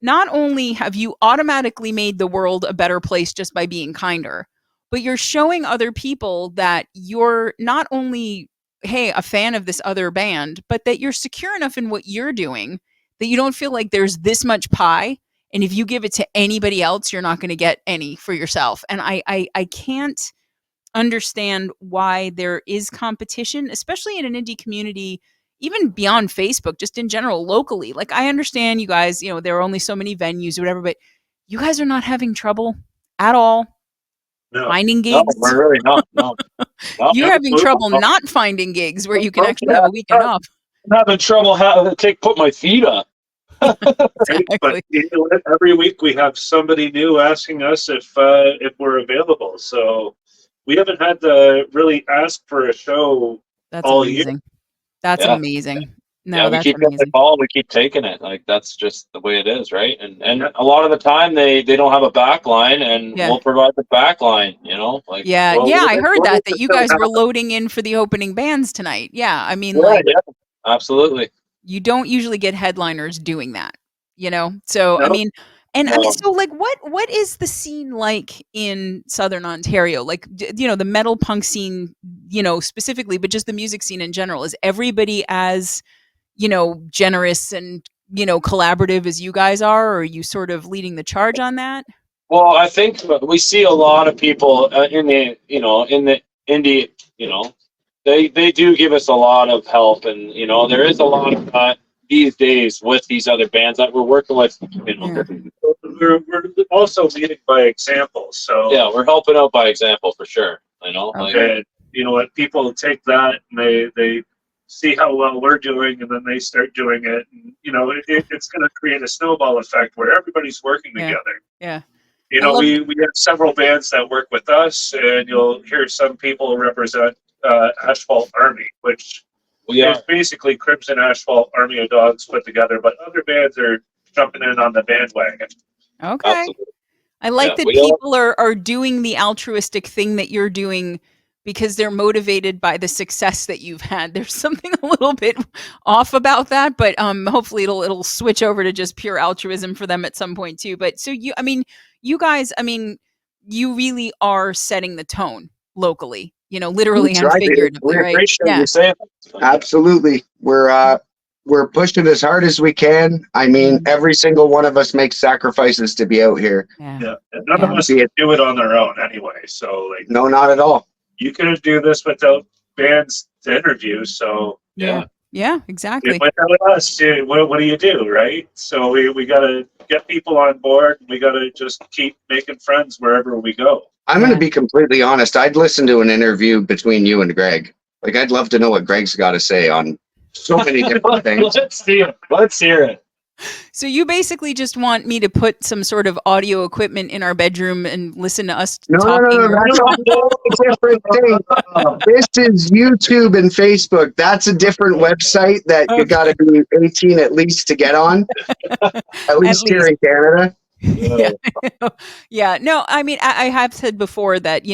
not only have you automatically made the world a better place just by being kinder, but you're showing other people that you're not only, hey, a fan of this other band, but that you're secure enough in what you're doing that you don't feel like there's this much pie. And if you give it to anybody else, you're not going to get any for yourself. And I can't understand why there is competition, especially in an indie community, even beyond Facebook, just in general, locally. Like, I understand you guys, there are only so many venues or whatever, but you guys are not having trouble at all No. finding No, gigs. we're really not. No. No. You're having trouble not finding gigs where you can actually have a weekend off. I'm having trouble put my feet up. Right? Exactly. But you know what? Every week we have somebody new asking us if we're available. So we haven't had to really ask for a show That's all year. amazing. That's Yeah. amazing. No, Yeah, we that's keep getting the amazing. call. We keep taking it. Like, that's just the way it is, right? And a lot of the time they don't have a back line, and Yeah. we'll provide the back line. Like, Yeah, Well, yeah, I we'll- heard we'll that make you it guys were happen. loading in for the opening bands tonight. Yeah, I mean, yeah, like, yeah, absolutely. you don't usually get headliners doing that, So, I No. mean, and I No. mean, so like, what is the scene like in Southern Ontario? Like, the metal punk scene, specifically, but just the music scene in general. Is everybody as, generous and, collaborative as you guys are, or are you sort of leading the charge on that? Well, I think we see a lot of people in the indie, they do give us a lot of help, and there is a lot of these days with these other bands that we're working with. Yeah. We're also leading by example. So Yeah, we're helping out by example for sure. Okay. and you know what? People take that and they see how well we're doing, and then they start doing it. And, it's going to create a snowball effect where everybody's working Yeah. together. Yeah. We have several bands that work with us, and you'll hear some people represent Asphalt Army, which is basically Crimson Asphalt Army of Dogs put together, but other bands are jumping in on the bandwagon. Okay. Absolutely. I like that we people are doing the altruistic thing that you're doing because they're motivated by the success that you've had. There's something a little bit off about that, but hopefully it'll switch over to just pure altruism for them at some point too. But so you guys, you really are setting the tone locally, literally That's and right. figuratively, we right? appreciate Yeah. you saying that. Absolutely. We're pushing as hard as we can. I mean, every single one of us makes sacrifices to be out here. Yeah. And none of us Be it- do it on their own anyway. So No, not at all. you couldn't do this without bands to interview. So Yeah. Yeah, exactly. without us, what do you do, right? So we got to get people on board. We got to just keep making friends wherever we go. I'm going to be completely honest. I'd listen to an interview between you and Greg. Like, I'd love to know what Greg's got to say on so many different things. Let's see it. Let's hear it. So you basically just want me to put some sort of audio equipment in our bedroom and listen to us talking? No. That's a whole different thing. This is YouTube and Facebook. That's a different website that you got to be 18 at least to get on. At least here in Canada. Yeah. No, I mean, I have said before that,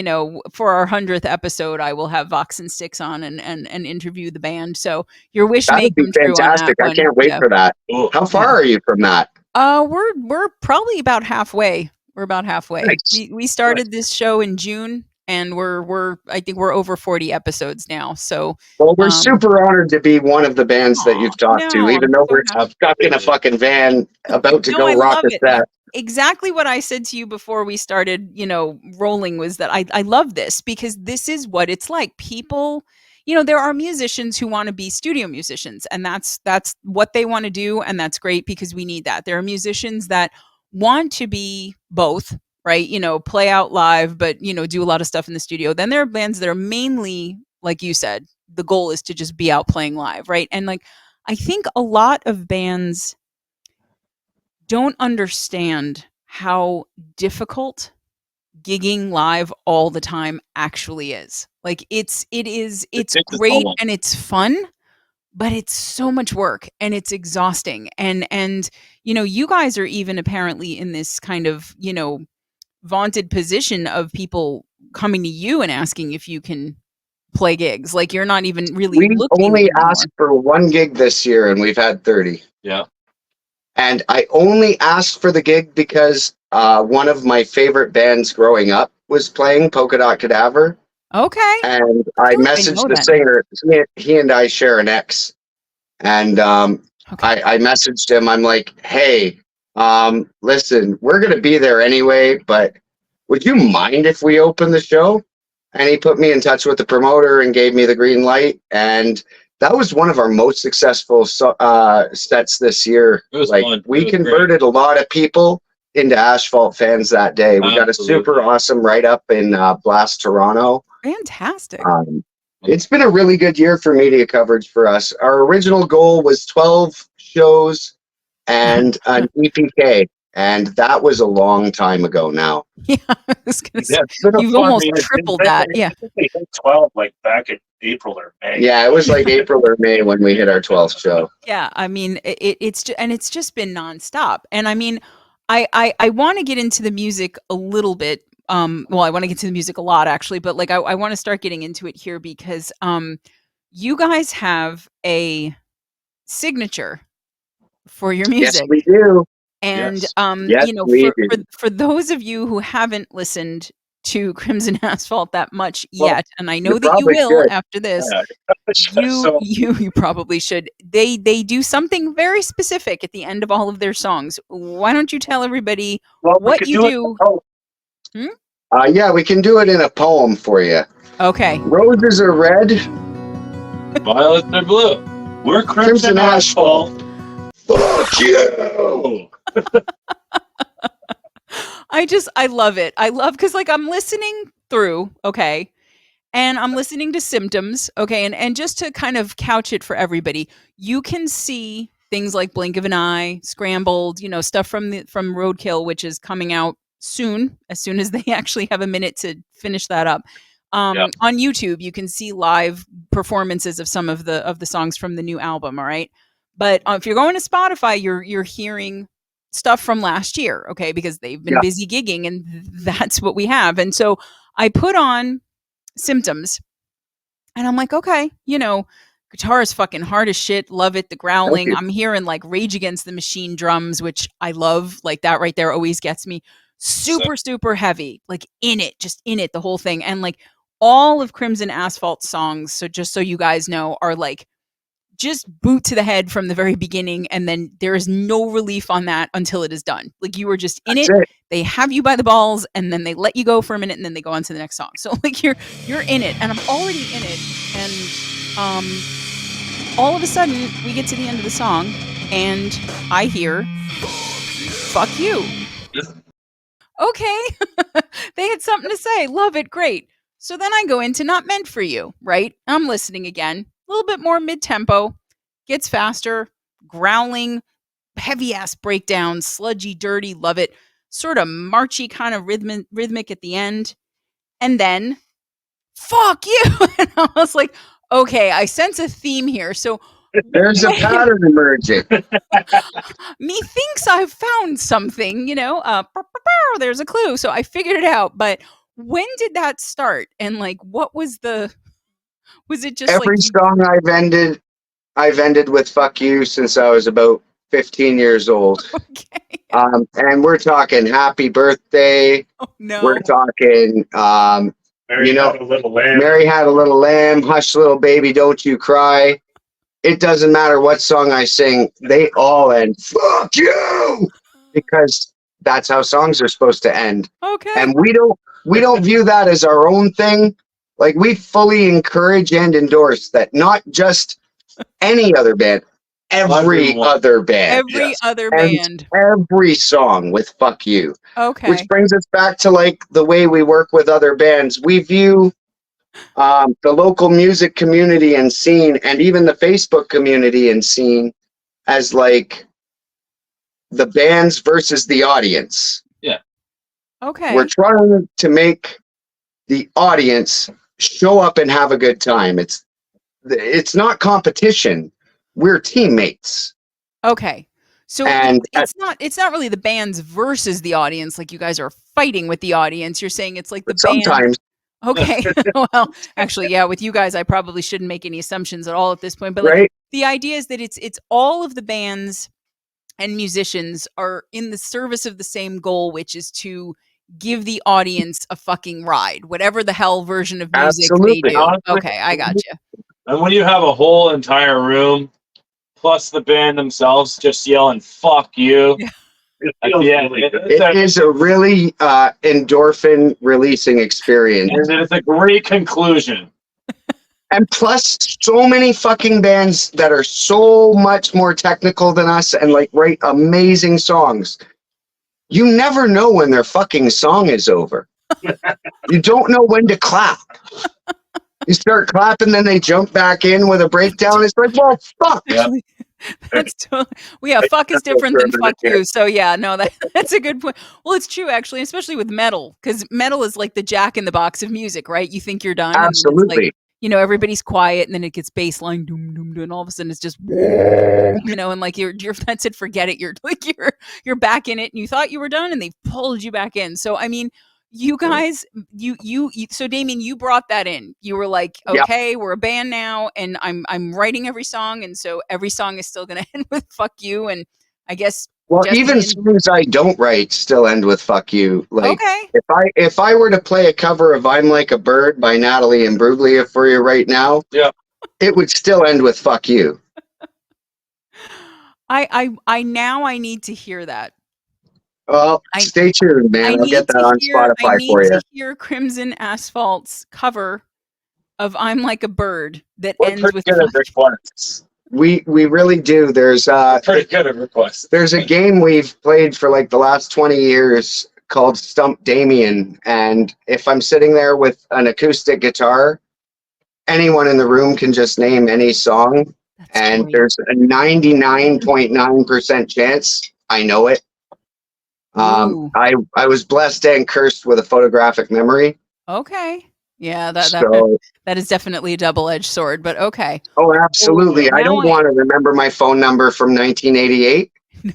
for our 100th episode, I will have voxandstix on and interview the band. So your wish may That'd be come true on that fantastic. I one. can't wait for that. How far are you from that? We're probably about halfway. We're about halfway. Nice. We started this show in June, and I think we're over 40 episodes now. So well, we're super honored to be one of the bands that you've talked to, even though we're stuck in a fucking van about to go rock a set. Exactly what I said to you before we started, rolling was that I love this because this is what it's like. People, there are musicians who want to be studio musicians, and that's what they want to do, and that's great because we need that. There are musicians that want to be both, right? Play out live, but do a lot of stuff in the studio. Then there are bands that are mainly, like you said, the goal is to just be out playing live, right? And like I think a lot of bands don't understand how difficult gigging live all the time actually is. Like it's great and it's fun, but it's so much work and it's exhausting. And you guys are even apparently in this kind of, vaunted position of people coming to you and asking if you can play gigs. Like you're not even really We looking only anymore. asked for one gig this year and we've had 30. Yeah. And I only asked for the gig because one of my favorite bands growing up was playing Polka Dot Cadaver. Okay. And I feel like I messaged know the that singer. He and I share an ex. And Okay. I messaged him. I'm like, hey, listen, we're going to be there anyway, but would you mind if we open the show? And he put me in touch with the promoter and gave me the green light. And that was one of our most successful sets this year. It was like fun. We It was converted a lot of people into Asphalt fans that day. We got a Absolutely. super awesome write-up in Blast Toronto. Fantastic. It's been a really good year for media coverage for us. Our original goal was 12 shows and an EPK, and that was a long time ago now. Yeah, I was gonna say, it's been a you've fun almost year. tripled I that. think Yeah. they hit 12 like back in April or May. Yeah, it was like April or May when we hit our 12th show. Yeah, I mean, it's just been nonstop. And I mean, I want to get into the music a little bit. Well, I want to get to the music a lot actually, but like I want to start getting into it here because you guys have a signature for your music. Yes, we do. And Yes. Yes, we do. for those of you who haven't listened to Crimson Asphalt that much yet, and I know you that you probably will should. after this, So- you probably should. They do something very specific at the end of all of their songs. Why don't you tell everybody we what could you do? Yeah, we can do it in a poem for you. Okay. Roses are red, Violets are blue. We're Crimson Asphalt. fuck you! I love it. I love because like I'm listening through, okay, and I'm listening to Symptoms, okay, and just to kind of couch it for everybody, you can see things like Blink of an Eye, Scrambled, stuff from Roadkill, which is coming out soon, as soon as they actually have a minute to finish that up. On YouTube, you can see live performances of some of the songs from the new album. All right, but if you're going to Spotify, you're hearing stuff from last year, okay, because they've been busy gigging, and that's what we have. And so I put on Symptoms, and I'm like, okay, guitar is fucking hard as shit. Love it. The growling. I'm hearing like Rage Against the Machine drums, which I love. Like that right there always gets me. Super heavy, like just in it, the whole thing. And like all of Crimson Asphalt songs, so just so you guys know, are like just boot to the head from the very beginning, and then there is no relief on that until it is done. Like you are just in it. They have you by the balls, and then they let you go for a minute, and then they go on to the next song. So like you're in it, and I'm already in it, and all of a sudden we get to the end of the song, and I hear "fuck you." Okay, they had something to say. Love it, great. So then I go into Not Meant for You, right? I'm listening again. A little bit more mid-tempo, gets faster, growling, heavy-ass breakdown, sludgy, dirty, love it. Sort of marchy kind of rhythmic at the end. And then, fuck you! And I was like, okay, I sense a theme here. So there's a pattern emerging. Methinks I've found something, there's a clue. So I figured it out. But when did that start? And like, what was it just every like song I've ended with "fuck you" since I was about 15 years old. Okay. And we're talking "Happy Birthday." Oh, no. We're talking Mary had a little lamb. Mary Had a Little Lamb, Hush Little Baby, Don't You Cry. It doesn't matter what song I sing, they all end "fuck you" because that's how songs are supposed to end. Okay. And we don't view that as our own thing. Like we fully encourage and endorse that. Not just any other band. every Everyone. other band. Every Yes. other And band. every song with "fuck you," Okay. which brings us back to like the way we work with other bands. We view the local music community and scene, and even the Facebook community and scene, as like the bands versus the audience. Okay. We're trying to make the audience show up and have a good time. It's not competition. We're teammates. Okay. So And it's not really the bands versus the audience, like you guys are fighting with the audience. You're saying it's like the band. sometimes, Okay. Well, actually, yeah, with you guys, I probably shouldn't make any assumptions at all at this point. But like right? the idea is that it's all of the bands and musicians are in the service of the same goal, which is to give the audience a fucking ride, whatever the hell version of music Absolutely. they do. Honestly, Okay, I got you. And when you have a whole entire room, plus the band themselves just yelling "fuck you," Yeah. It at feels the end, really good. It is a really endorphin releasing experience. and it's a great conclusion. And plus, so many fucking bands that are so much more technical than us and like write amazing songs. You never know when their fucking song is over. You don't know when to clap. You start clapping, then they jump back in with a breakdown. It's like, well, fuck. Yeah. Actually, that's totally, well, yeah, fuck is different than fuck you. So yeah, no, that's a good point. Well, it's true actually, especially with metal, because metal is like the Jack in the Box of music, right? You think you're done, and then it's Absolutely. like, you know, everybody's quiet, and then it gets bass line, doom, doom, doom, and all of a sudden it's just, you know, and like you're that's it, forget it. You're like you're back in it, and you thought you were done, and they pulled you back in. So I mean, you guys, you so Damien, you brought that in. You were like, Yep. okay, we're a band now, and I'm writing every song, and so every song is still going to end with "fuck you," and I guess Well, Jesse even and- songs I don't write still end with "fuck you." Like, okay, if I were to play a cover of "I'm Like a Bird" by Natalie Imbruglia for you right now, Yeah. it would still end with "fuck you." I need to hear that. Well, I- stay tuned, man. I'll get that on I Spotify need for you. to hear Crimson Asphalt's cover of "I'm Like a Bird" that We're ends pretty with good at "fuck." requests. We really do. We're pretty good at requests. There's a game we've played for like the last 20 years called Stump Damien, and if I'm sitting there with an acoustic guitar, anyone in the room can just name any song, That's and great. there's a 99.9% chance I know it. Ooh. I was blessed and cursed with a photographic memory. Okay. Yeah, So, that is definitely a double-edged sword, but okay. oh, absolutely. I now don't want to remember my phone number from 1988. No,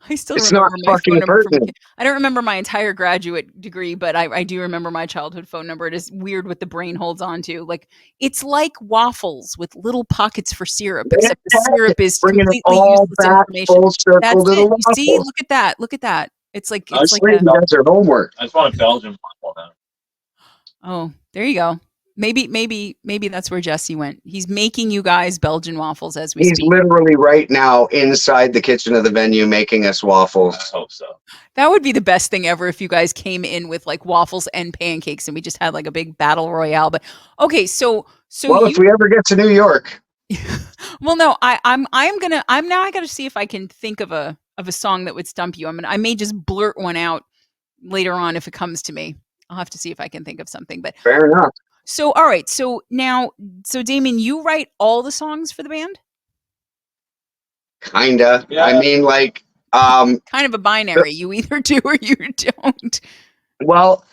I still It's remember not my fucking phone number from. pertinent. I don't remember my entire graduate degree, but I do remember my childhood phone number. It is weird what the brain holds on to. Like it's like waffles with little pockets for syrup, except the syrup is Bringing it completely all useless back information. full circle That's to the it. You see, waffles. look at that. Look at that. It's like I it's just like Brady does her homework. I just want a Belgian waffle now. oh, there you go. Maybe that's where Jesse went. He's making you guys Belgian waffles as we He's speak. literally right now inside the kitchen of the venue making us I waffles. hope so. That would be the best thing ever if you guys came in with like waffles and pancakes and we just had like a big battle royale. But okay, so Well, if we ever get to New York, well, no, I got to see if I can think of a song that would stump you. I may just blurt one out later on if it comes to me. I'll have to see if I can think of something. But fair enough. so all right, so now, so Damien, you write all the songs for the band? Kinda. Yeah. I mean, like, Kind of a binary. You either do or you don't. well,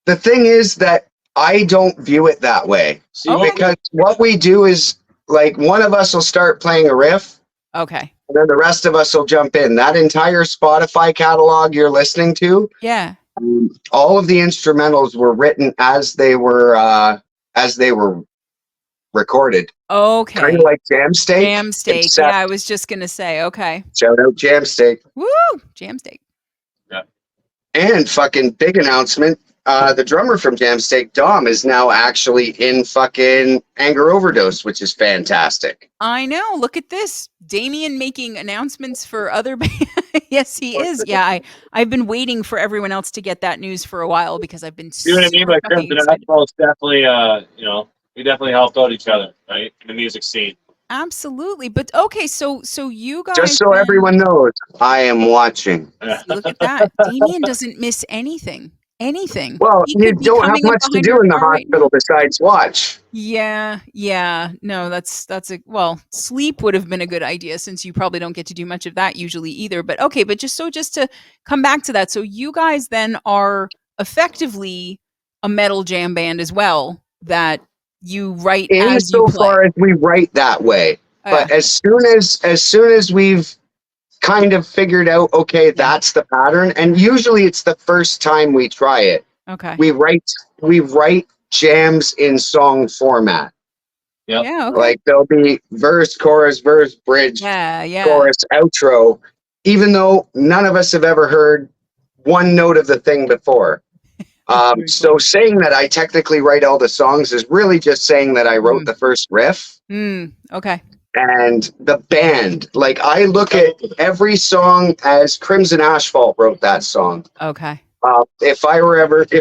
the thing is that I don't view it that way. See, Okay. Because what we do is, like, one of us will start playing a riff, Okay. and then the rest of us will jump in. That entire Spotify catalog you're listening to, Yeah. all of the instrumentals were written as they were recorded. Okay. Kind of like Jam Steak. Jam steak. except- Yeah, I was just gonna say. Okay. Shout out Jam Steak. Woo! Jam steak. And fucking big announcement. The drummer from Jam Steak, Dom, is now actually in fucking Anger Overdose, which is fantastic. I know. Look at this. Damien making announcements for other bands. Yes, he is. Yeah, I've been waiting for everyone else to get that news for a while because I've been you know what I mean? super Like fucking Crimson excited. Asphalt is definitely, we definitely helped out each other, right? In the music scene. Absolutely. But okay, so you guys Just so then- everyone knows, I am watching. See, look at that. Damien doesn't miss anything. Anything. Well, He you could be don't have coming up much to behind do our in the car right now. hospital besides watch. Yeah. No, that's a well, sleep would have been a good idea since you probably don't get to do much of that usually either. But okay, but just to come back to that. So you guys then are effectively a metal jam band as well that you write as you play. Insofar as we write that way. But as soon as we've kind of figured out, okay, that's the pattern, and usually it's the first time we try it. Okay. We write jams in song format. Yep. Yeah. Okay. Like there'll be verse, chorus, bridge, Yeah. chorus, outro, even though none of us have ever heard one note of the thing before. So saying that I technically write all the songs is really just saying that I wrote the first riff. Okay. And the band, like I look at every song as Crimson Asphalt wrote that song. Okay. If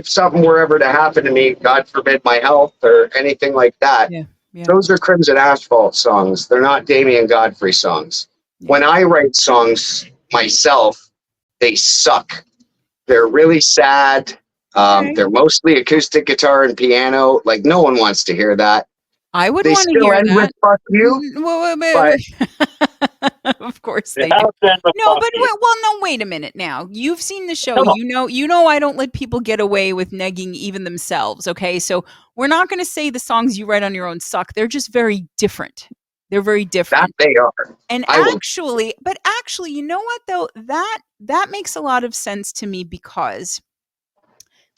something were ever to happen to me, God forbid my health or anything like that, Yeah. those are Crimson Asphalt songs. They're not Damien Godfrey songs. Yeah. When I write songs myself, they suck. They're really sad. They're mostly acoustic guitar and piano. Like no one wants to hear that. I would They want to still hear end with that. "fuck you." Of course they It do. has been the No, fuck but you. no. Wait a minute. Now you've seen the show. Come on. You know. I don't let people get away with negging even themselves. Okay, so we're not going to say the songs you write on your own suck. They're just very different. They're very different. That they are. And actually, you know what though? That makes a lot of sense to me because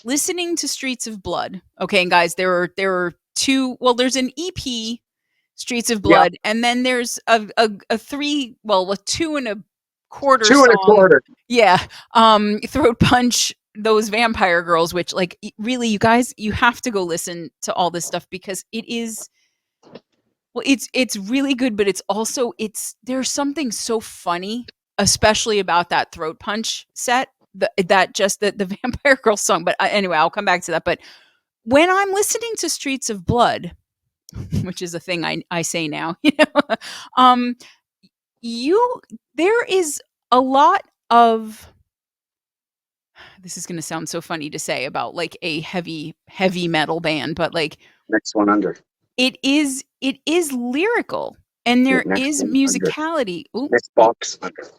listening to Streets of Blood. Okay, and guys, there are two. Well, there's an EP, Streets of Blood, and then there's a 2 1/4 2 1/4. Yeah. Throat Punch, those Vampire Girls, which like really, you guys, you have to go listen to all this stuff because it is. Well, it's really good, but there's something so funny, especially about that Throat Punch set. The Vampire Girl song. But anyway, I'll come back to that. But when I'm listening to Streets of Blood, which is a thing I say now, there is a lot of, this is going to sound so funny to say about like a heavy metal band, but like Next one under. it is lyrical and there is musicality. Next box under.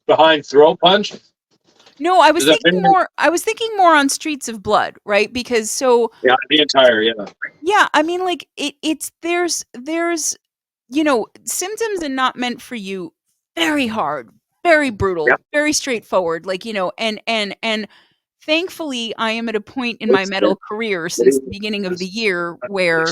Behind Throat Punch? No, I was thinking more on Streets of Blood, right? Because the entire, yeah, I mean, like there's Symptoms and Not Meant for You, very hard, very brutal, very straightforward, like and thankfully I am at a point in my metal career since the beginning of the year where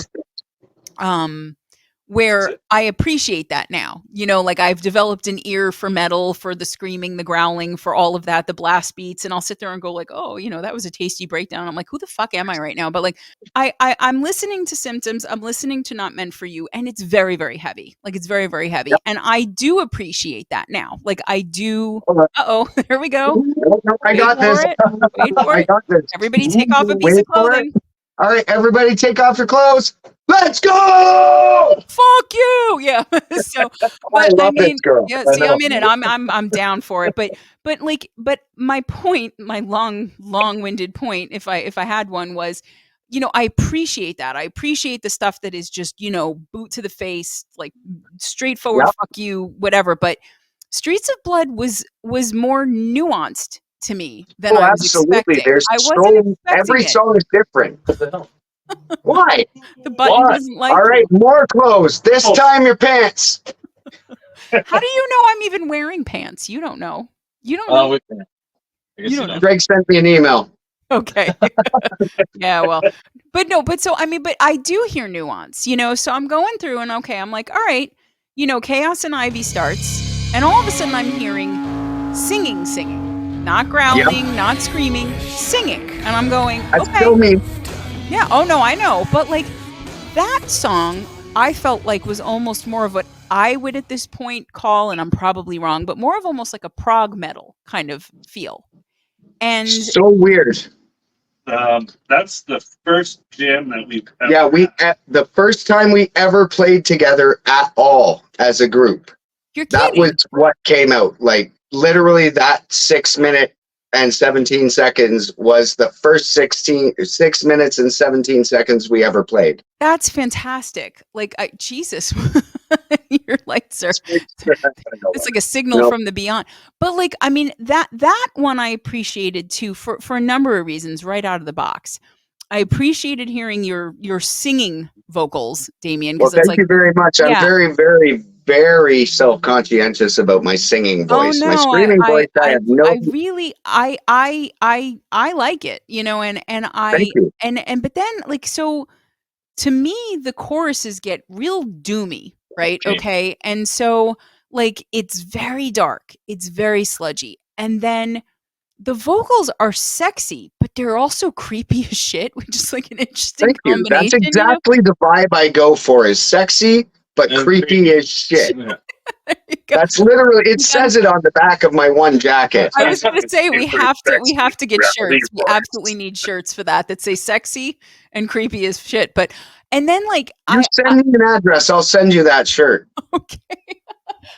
I appreciate that now. Like I've developed an ear for metal, for the screaming, the growling, for all of that, the blast beats, and I'll sit there and go like, oh, that was a tasty breakdown. I'm like, who the fuck am I right now? But like, I'm listening to Symptoms, I'm listening to Not Meant for You, and it's very, very heavy. Like it's very, very heavy, and I do appreciate that now. Like I do. There we go. I got this. Wait for it. Everybody, take off a piece of clothing. All right, everybody, take off your clothes. Let's go! Fuck you! Yeah. So, but I mean, girl. yeah. See, I'm in it. I'm down for it. But my point, my long-winded point, if I had one, was, I appreciate that. I appreciate the stuff that is just, boot to the face, like straightforward. Fuck you, whatever. But Streets of Blood was more nuanced to me than I was expecting. Every song is different. What the hell? Why? The button doesn't like. All right, more clothes. This time your pants. How do you know I'm even wearing pants? You don't know. You don't know. You don't know. Greg sent me an email. Okay. Yeah, well. But I do hear nuance, so I'm going through and okay, I'm like, all right, Chaos and Ivy starts, and all of a sudden I'm hearing singing. Not growling, not screaming, singing. And I'm going, okay. That's still me. Yeah, oh no, I know. But like that song, I felt like was almost more of what I would at this point call, and I'm probably wrong, but more of almost like a prog metal kind of feel. And so weird. That's the first jam that we've ever Yeah, the first time we ever played together at all as a group. You're That kidding. was what came out. Like literally that 6 minute and 17 seconds was the first 6 minutes and 17 seconds we ever played. That's fantastic. Like, Jesus, your lights are, it's like a signal Nope. from the beyond. But like, I mean, that one I appreciated too, for a number of reasons right out of the box. I appreciated hearing your singing vocals, Damien, Well, because it's thank like, you very much. I'm yeah. very, very, very self-conscientious about my singing voice. Oh My no, screaming voice, I have no. I really, I like it, you know, and Thank you. and but then like, so to me, the choruses get real doomy, right? Okay. And so like, it's very dark, it's very sludgy. And then the vocals are sexy, but they're also creepy as shit, which is like an interesting Thank you. combination. That's exactly the vibe I go for, is sexy, but And creepy as shit. You know? There you go. That's literally, it says it on the back of my one jacket. I was going to say we Super have sexy to get reality shirts. We voice. absolutely need shirts for that say sexy and creepy as shit. But and then like You send me an address, I'll send you that shirt. okay.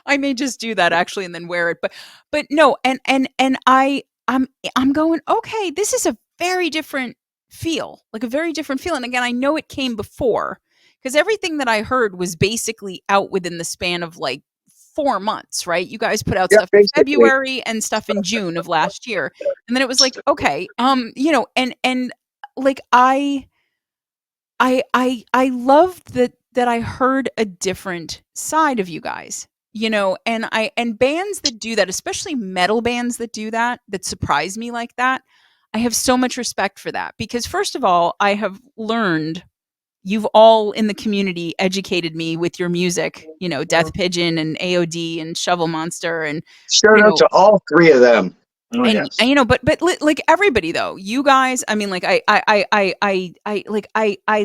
I may just do that actually and then wear it. But no, and I'm going, okay, this is a very different feel. Like a very different feel. And again, I know it came before because everything that I heard was basically out within the span of like 4 months, right? You guys put out stuff in February and stuff in June of last year. And then it was like, okay, you know, and like I loved that I heard a different side of you guys, you know, and bands that do that, especially metal bands that do that surprise me like that. I have so much respect for that because first of all, I have learned, you've all in the community educated me with your music, you know, Death Pigeon and AOD and Shovel Monster and shout out to all three of them. Oh, and, yes. and you know, but like everybody though, you guys, I mean, like I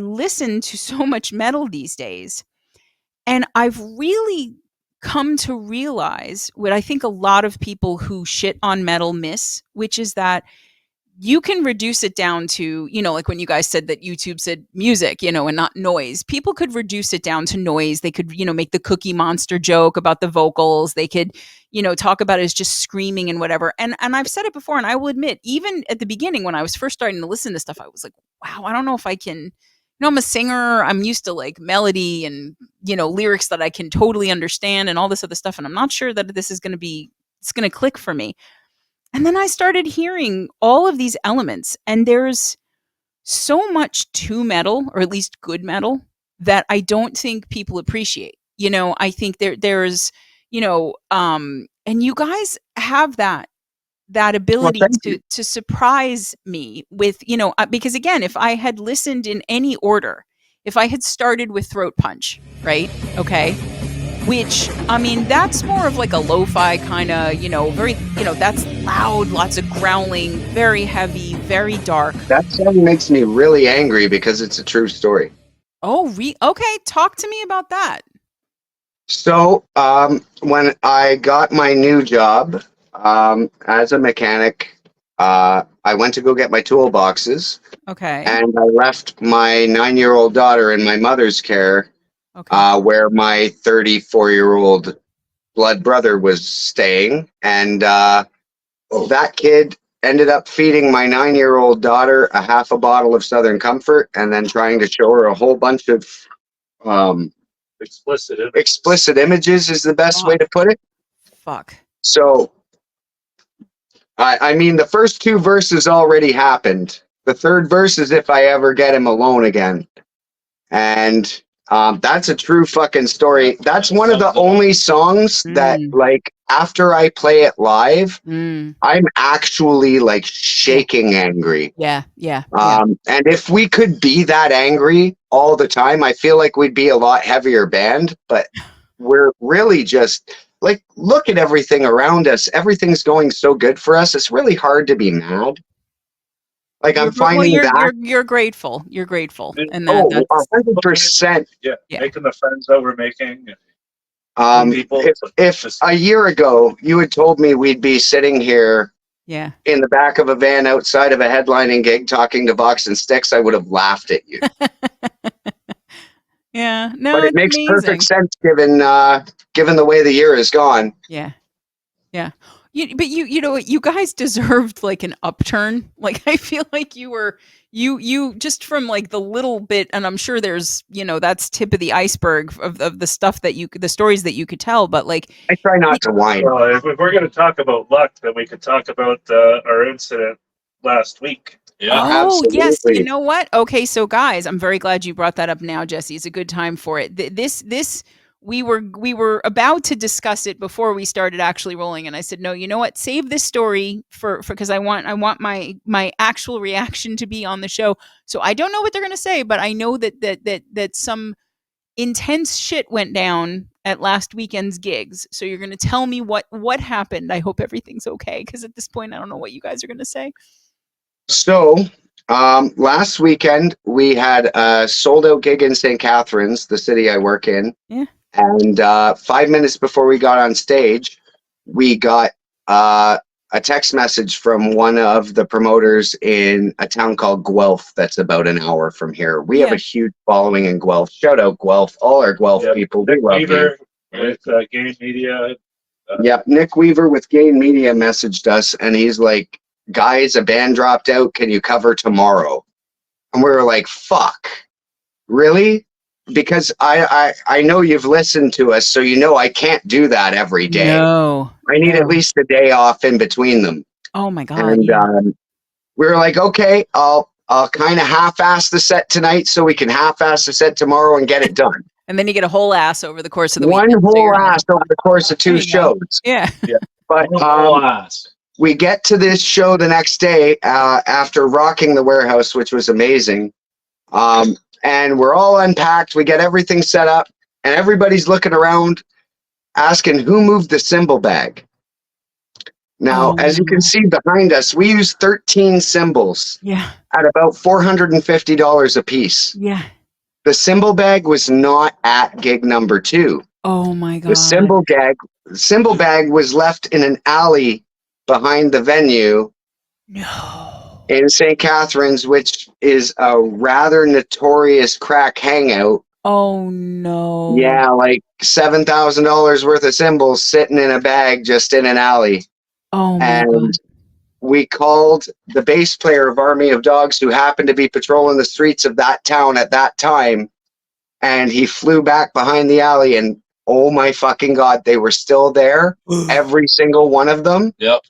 listen to so much metal these days, and I've really come to realize what I think a lot of people who shit on metal miss, which is that you can reduce it down to, you know, like when you guys said that YouTube said music, you know, and not noise. People could reduce it down to noise. They could, you know, make the Cookie Monster joke about the vocals. They could, you know, talk about it as just screaming and whatever. And I've said it before, and I will admit, even at the beginning when I was first starting to listen to stuff, I was like, wow, I don't know if I can, you know, I'm a singer. I'm used to like melody and, you know, lyrics that I can totally understand and all this other stuff. And I'm not sure that this is going to be, it's going to click for me. And then I started hearing all of these elements, and there's so much to metal, or at least good metal, that I don't think people appreciate. You know, I think there's, you know, and you guys have that ability to surprise me with, you know, because again, if I had listened in any order, if I had started with Throat Punch, right? Okay. Which, I mean, that's more of like a lo-fi kind of, you know, very, you know, that's loud, lots of growling, very heavy, very dark. That song makes me really angry because it's a true story. Oh, okay. Talk to me about that. So, when I got my new job as a mechanic, I went to go get my toolboxes. Okay. And I left my 9-year-old daughter in my mother's care. Okay. Where my 34-year-old blood brother was staying. And that kid ended up feeding my 9-year-old daughter a half a bottle of Southern Comfort and then trying to show her a whole bunch of explicit images is the best way to put it. Fuck. So, I mean, the first 2 verses already happened. The third verse is if I ever get him alone again. And that's a true fucking story. That's one of the only songs that, like, after I play it live, I'm actually like shaking angry. Yeah. And if we could be that angry all the time, I feel like we'd be a lot heavier band. But we're really just like, look at everything around us. Everything's going so good for us. It's really hard to be mad. Like I'm finding that you're grateful. You're grateful, and that's 100%. Yeah, making the friends that we're making. If a year ago you had told me we'd be sitting here Yeah. in the back of a van outside of a headlining gig talking to Vox and Stix, I would have laughed at you. Yeah. No, But it it's makes amazing. perfect sense given the way the year has gone. Yeah. Yeah. But you know what? You guys deserved like an upturn. Like I feel like you just from like the little bit, and I'm sure there's, that's tip of the iceberg of the stuff the stories that you could tell. But like, I try not to whine. Well, if we're going to talk about luck, then we could talk about our incident last week. Yeah. oh yes, Absolutely. you know what? Okay, so guys, I'm very glad you brought that up now, Jesse. It's a good time for it. This we were about to discuss it before we started actually rolling, and I said, no, you know what? Save this story for because I want my actual reaction to be on the show. So I don't know what they're gonna say, but I know that some intense shit went down at last weekend's gigs. So you're gonna tell me what happened. I hope everything's okay, because at this point I don't know what you guys are gonna say. So, last weekend we had a sold out gig in St. Catharines, the city I work in. Yeah. And 5 minutes before we got on stage, we got a text message from one of the promoters in a town called Guelph that's about an hour from here. We have a huge following in Guelph. Shout out Guelph, all our Guelph people. We love you. With Gain Media. Yep, Nick Weaver with Gain Media messaged us, and he's like, guys, a band dropped out. Can you cover tomorrow? And we were like, fuck, really? Because I know you've listened to us, so you know I can't do that every day. No. I need at least a day off in between them. Oh my God. And we were like, okay, I'll kind of half-ass the set tonight so we can half-ass the set tomorrow and get it done. And then you get a whole ass over the course of the One weekend. whole ass over the course of 2 shows. Yeah. But we get to this show the next day after rocking the warehouse, which was amazing. And we're all unpacked. We get everything set up, and everybody's looking around asking who moved the cymbal bag. Now, as you can see behind us, we use 13 cymbals at about $450 a piece. Yeah. The cymbal bag was not at gig number 2. Oh my God. The cymbal bag was left in an alley behind the venue. No. In St. Catharines, which is a rather notorious crack hangout. Oh no. Yeah, like $7,000 worth of cymbals sitting in a bag just in an alley. Oh my And God. we called the bass player of Army of Dogs, who happened to be patrolling the streets of that town at that time. And he flew back behind the alley, and oh my fucking God, they were still there. Every single one of them. Yep.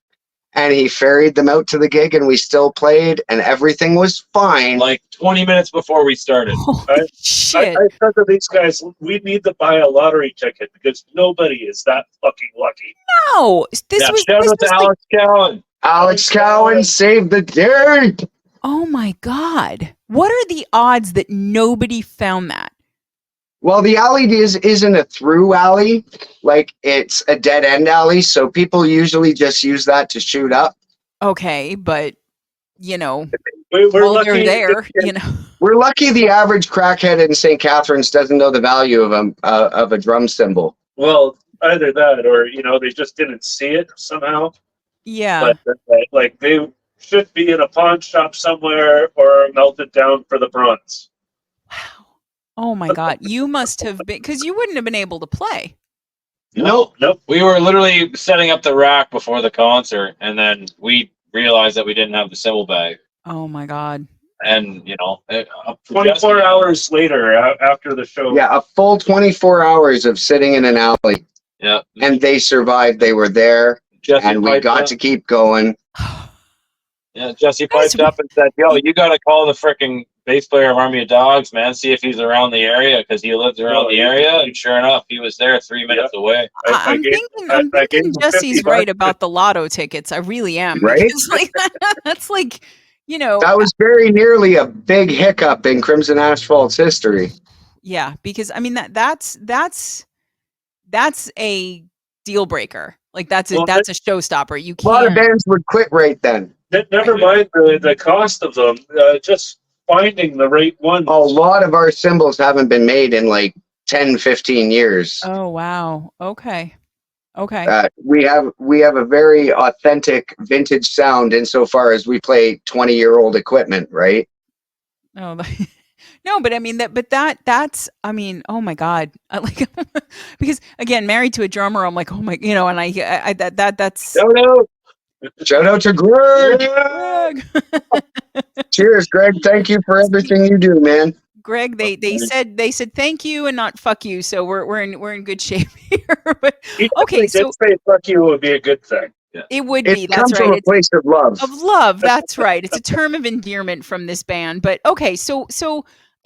And he ferried them out to the gig, and we still played, and everything was fine. Like 20 minutes before we started. Holy shit. I said to these guys, we need to buy a lottery ticket because nobody is that fucking lucky. No. This was shout out to Alex Cowan. Alex Cowan saved the day. Oh my God. What are the odds that nobody found that? Well, the alley isn't a through alley. Like, it's a dead end alley, so people usually just use that to shoot up. Okay, but We're while lucky you're there, We're lucky the average crackhead in St. Catharines doesn't know the value of a drum cymbal. Well, either that or, they just didn't see it somehow. Yeah. But like they should be in a pawn shop somewhere or melted down for the bronze. Wow. Oh my God. You must have been, because you wouldn't have been able to play. Nope. Nope. We were literally setting up the rack before the concert, and then we realized that we didn't have the cymbal bag. Oh my God. And, 24 hours later, after the show. Yeah, a full 24 hours of sitting in an alley. Yeah. And they survived. They were there, and we got to keep going. Yeah, Jesse piped up and said, yo, you got to call the freaking bass player of Army of Dogs, man, see if he's around the area, because he lives around the area. And sure enough, he was there 3 minutes away. I'm thinking Jesse's right about the lotto tickets. I really am. Right? That's like, That was very nearly a big hiccup in Crimson Asphalt's history. Yeah, because I mean that's a deal breaker. Like that's a showstopper. You can't. A lot of bands would quit right then. Never mind the cost of them. Just finding the right one. A lot of our cymbals haven't been made in like 10, 15 years. Oh wow. Okay. Okay. We have a very authentic vintage sound insofar as we play 20-year-old equipment, right? Oh, no, but I mean that's I mean, oh my God. Like because again, married to a drummer, I'm like, oh my, and I that's Shout out to Greg. Greg. Cheers, Greg. Thank you for everything you do, man. Greg, they said thank you and not fuck you, so we're in good shape here. But He okay, definitely so did say "fuck you" would be a good thing. Yeah. it would It be. comes That's from right. a It's place of love. of love. That's right. It's a term of endearment from this band. But okay, so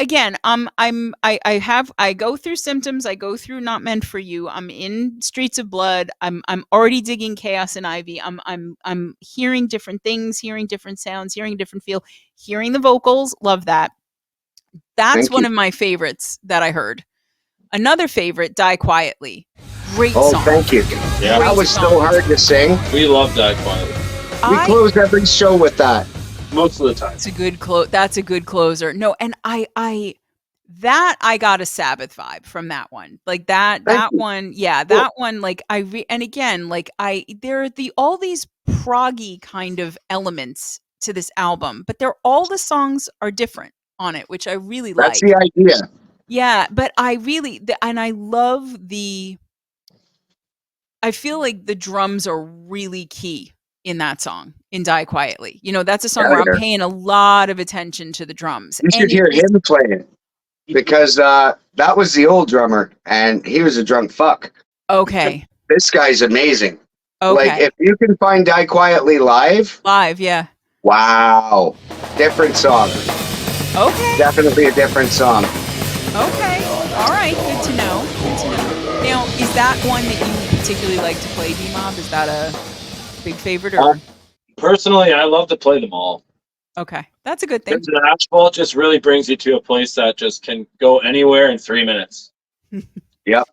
again, I go through Symptoms. I go through Not Meant for You. I'm in Streets of Blood. I'm already digging Chaos and Ivy. I'm hearing different things, hearing different sounds, hearing a different feel, hearing the vocals. Love that. That's Thank one you. of my favorites that I heard. Another favorite, Die Quietly. Great Oh, song. thank you. Yeah. That was so hard to sing. We love that quietly. We close every show with that. Most of the time. That's a good That's a good closer. No, and I got a Sabbath vibe from that one. Like that you. one, yeah, that one. Like and again, like there are all these proggy kind of elements to this album, but all the songs are different on it, which I really That's like. the idea. Yeah, but I really and I love I feel like the drums are really key in that song, in Die Quietly. That's a song where I'm paying a lot of attention to the drums. You should hear him play it because that was the old drummer and he was a drunk fuck. Okay. This guy's amazing. Okay. Like if you can find Die Quietly live, yeah. wow, different song. Okay. Definitely a different song. Okay. All right. Good to know. Now, is that one that you particularly like to play, D-Mob? Is that a big favorite? Or? Personally, I love to play them all. Okay. That's a good thing. Crimson Asphalt just really brings you to a place that just can go anywhere in 3 minutes. Yep.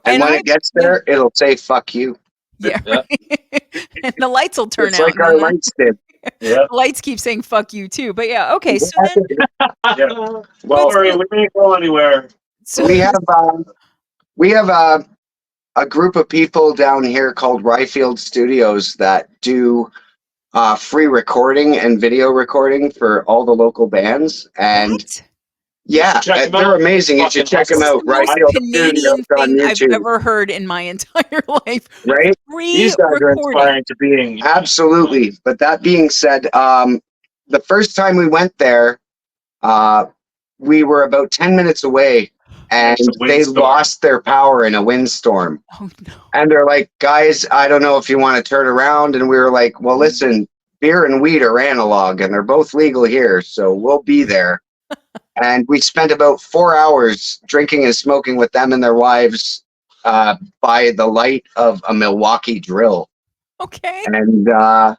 And when it gets there, it'll say "fuck you." Yeah. Right. And the lights will turn it's out. like our lights did. Yeah. The lights keep saying "fuck you" too. But yeah. Okay. So then. Yeah. Well, sorry, we ain't go anywhere. So we have a group of people down here called Ryfield Studios that do free recording and video recording for all the local bands. And what? yeah, they're amazing. You should check them out. Most Ryfield Canadian Studios on thing I've YouTube. ever heard in my entire life. Right? These guys are inspiring to being. Absolutely. But that being said, the first time we went there, we were about 10 minutes away and they lost their power in a windstorm. Oh, no. And they're like, guys, I don't know if you want to turn around. And we were like, well, listen, beer and weed are analog and they're both legal here. So we'll be there. And we spent about 4 hours drinking and smoking with them and their wives by the light of a Milwaukee drill. Okay. And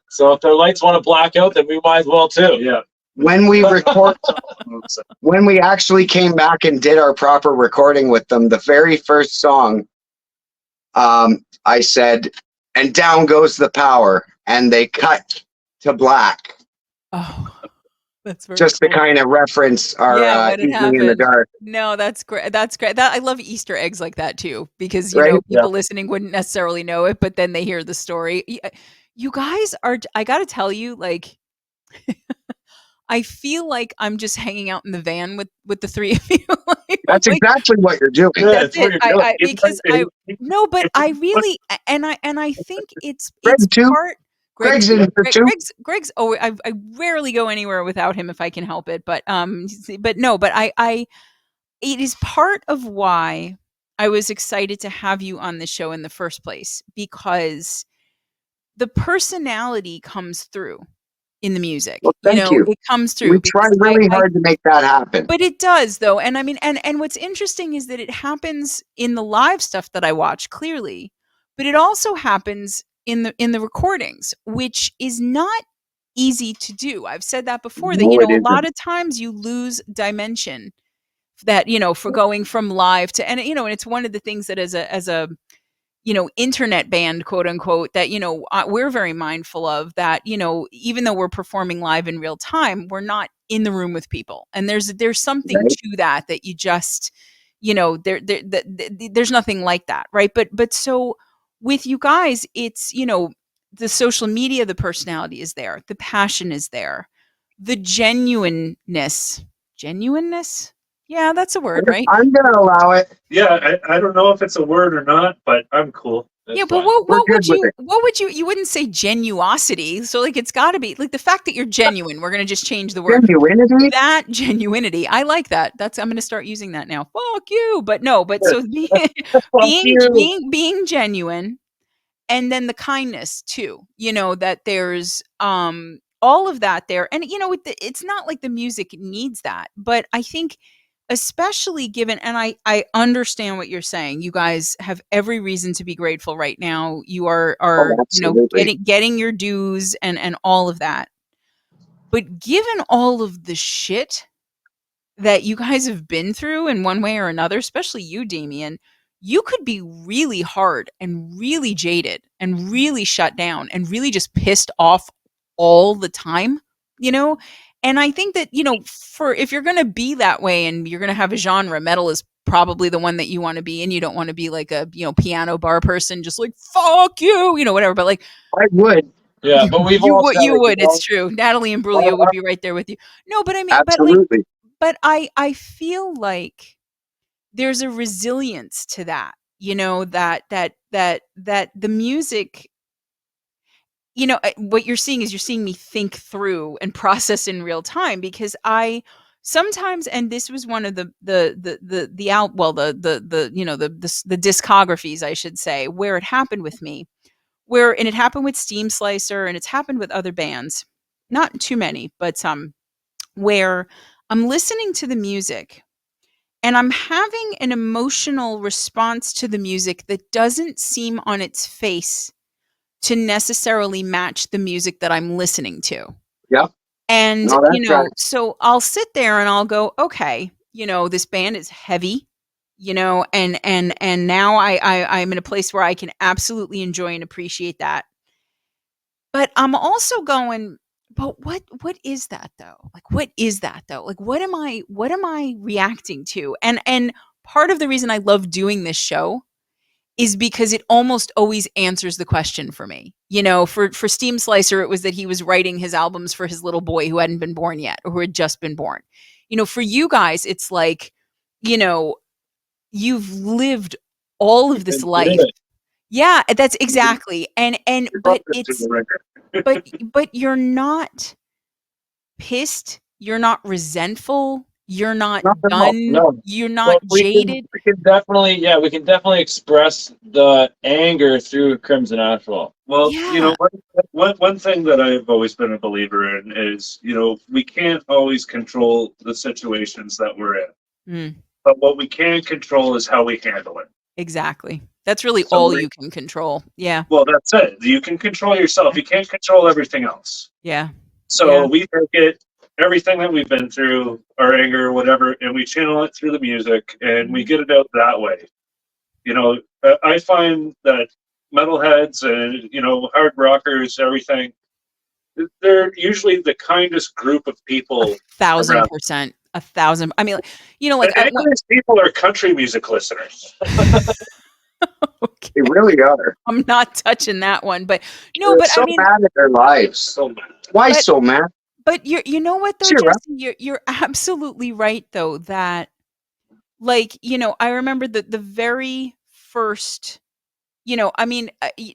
so if their lights want to black out, then we might as well too. Yeah. When we when we actually came back and did our proper recording with them, the very first song, I said, and down goes the power, and they cut to black. Oh, that's very just cool. to kind of reference our Evening in the Dark. No, that's great. That's great. I love Easter eggs like that too, because people listening wouldn't necessarily know it, but then they hear the story. You guys are. I got to tell you, like. I feel like I'm just hanging out in the van with the three of you. That's exactly what you're doing. That's it. No, but I really and I think it's part. Greg's in there too. Greg's. Oh, I rarely go anywhere without him if I can help it. But no. But I. It is part of why I was excited to have you on the show in the first place, because the personality comes through in the music. Well, thank you. It comes through. We try really hard to make that happen. But it does, though. And I mean, and what's interesting is that it happens in the live stuff that I watch, clearly, but it also happens in the recordings, which is not easy to do. I've said that before, that a lot of times you lose dimension, that for going from live to, and and it's one of the things that as a internet band, quote unquote, that, we're very mindful of, that, even though we're performing live in real time, we're not in the room with people. And there's something to that you just, there's nothing like that. Right. But so with you guys, it's, you know, the social media, the personality is there, the passion is there, the genuineness. Yeah, that's a word, right? I'm gonna allow it. Yeah, I don't know if it's a word or not, but I'm cool. That's Yeah, but fine. what We're good would with you it. you wouldn't say genuosity. So like it's got to be like the fact that you're genuine. We're going to just change the word. Genuinity? That genuinity. I like that. I'm going to start using that now. Fuck you. But no, but so Fuck you. being genuine, and then the kindness too, you know, that there's all of that there. And you know, it's not like the music needs that, but I think especially given, and I understand what you're saying, you guys have every reason to be grateful right now. You are Oh, you know, absolutely. getting your dues and all of that. But given all of the shit that you guys have been through in one way or another, especially you, Damien, you could be really hard and really jaded and really shut down and really just pissed off all the time, you know? And I think that, you know, for if you're going to be that way and you're going to have a genre, metal is probably the one that you want to be, and you don't want to be like a, you know, piano bar person just like fuck you know, whatever, but like I would. Yeah, but we've all said you it, would, it's true. Natalie and Brulio would be right there with you. No, but I mean, but like, Absolutely. but I feel like there's a resilience to that, you know, that the music, you know, what you're seeing is you're seeing me think through and process in real time, because I sometimes, and this was one of the out, well, the you know, the discographies, I should say, where it happened with me, where, and it happened with Steam Slicer and it's happened with other bands, not too many, but some, where I'm listening to the music and I'm having an emotional response to the music that doesn't seem on its face to necessarily match the music that I'm listening to. Yep. And, No, you that's know, right. so I'll sit there and I'll go, okay, you know, this band is heavy, you know, and now I'm in a place where I can absolutely enjoy and appreciate that. But I'm also going, but what is that though? Like what is that though? Like what am I reacting to? And part of the reason I love doing this show is because it almost always answers the question for me. You know, for Steam Slicer, it was that he was writing his albums for his little boy who hadn't been born yet or who had just been born. You know, for you guys, it's like, you know, you've lived all of this been through life. it. Yeah, that's exactly. And You're but welcome to it's the ringer. but you're not pissed, you're not resentful, you're not Not at all. done, No, you're not but jaded. we can definitely, yeah, we can definitely express the anger through Crimson Asphalt. Well, you Yeah. know, one thing that I've always been a believer in is, you know, we can't always control the situations that we're in, Mm, but what we can control is how we handle it. exactly. That's really So, all like, you can control. Yeah. well, that's it. You can control yourself. You can't control everything else. Yeah. So we take it, everything that we've been through, our anger, whatever, and we channel it through the music and we get it out that way. You know, I find that metalheads and, you know, hard rockers, everything, they're usually the kindest group of people around. 1,000%. 1,000. I mean, like, you know, like The angriest people are country music listeners. okay, They really are. I'm not touching that one, but no, They're but I so mean, mad at their lives. So mad. Why but so mad? but you know what though, Cheer up. Jesse, you're absolutely right though, that like, you know, I remember the very first, you know, I mean,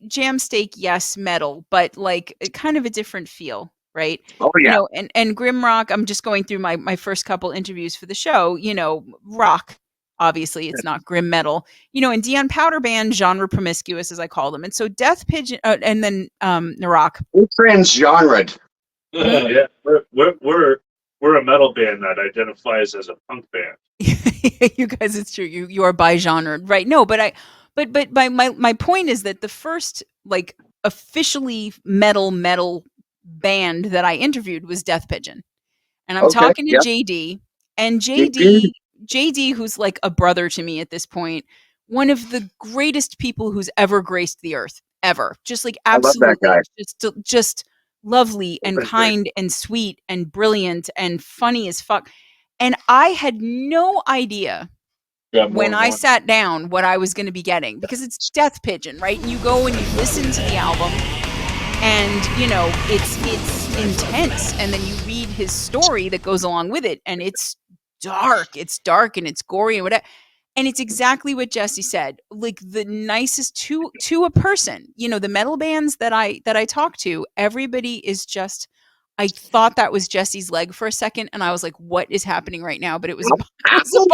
Jam Steak, yes, metal, but like kind of a different feel, right? Oh You yeah. know, and Grimrock, I'm just going through my first couple interviews for the show, you know, rock, obviously it's not grim metal, you know, and Dion Powder Band, genre promiscuous as I call them. And so Death Pigeon, and then Narok. We're transgenred. Yeah, we're a metal band that identifies as a punk band. You guys, it's true. You are by genre, right? No, but my point is that the first like officially metal band that I interviewed was Death Pigeon, and I'm Okay. talking to Yep. JD, and JD. JD, who's like a brother to me at this point, one of the greatest people who's ever graced the earth, ever. Just like I love that absolutely, guy. just lovely and That's great. kind and sweet and brilliant and funny as fuck. And I had no idea when I sat down what I was going to be getting, because it's Death Pigeon, right? And you go and you listen to the album, and it's intense, and then you read his story that goes along with it, and it's dark and it's gory and whatever. And it's exactly what Jesse said, like the nicest to a person. The metal bands that I talk to, everybody is just, I thought that was Jesse's leg for a second, and I was like, what is happening right now? But it was a bottle.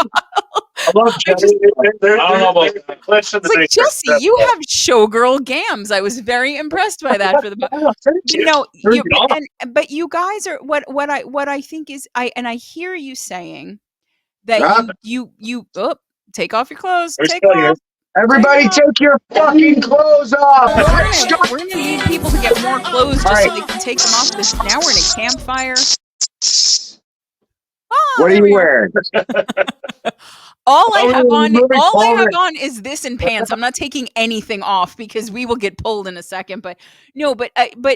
I love Jesse. I don't know about it's like, Jesse, you have showgirl gams. I was very impressed by that for the but you guys are what I think is, I hear you saying that you take off your clothes. Take off. Everybody take your fucking clothes off. We're gonna need people to get more clothes just so they can take them off. Now we're in a campfire. What are you wearing? All I have on is this and pants. I'm not taking anything off because we will get pulled in a second. But no, but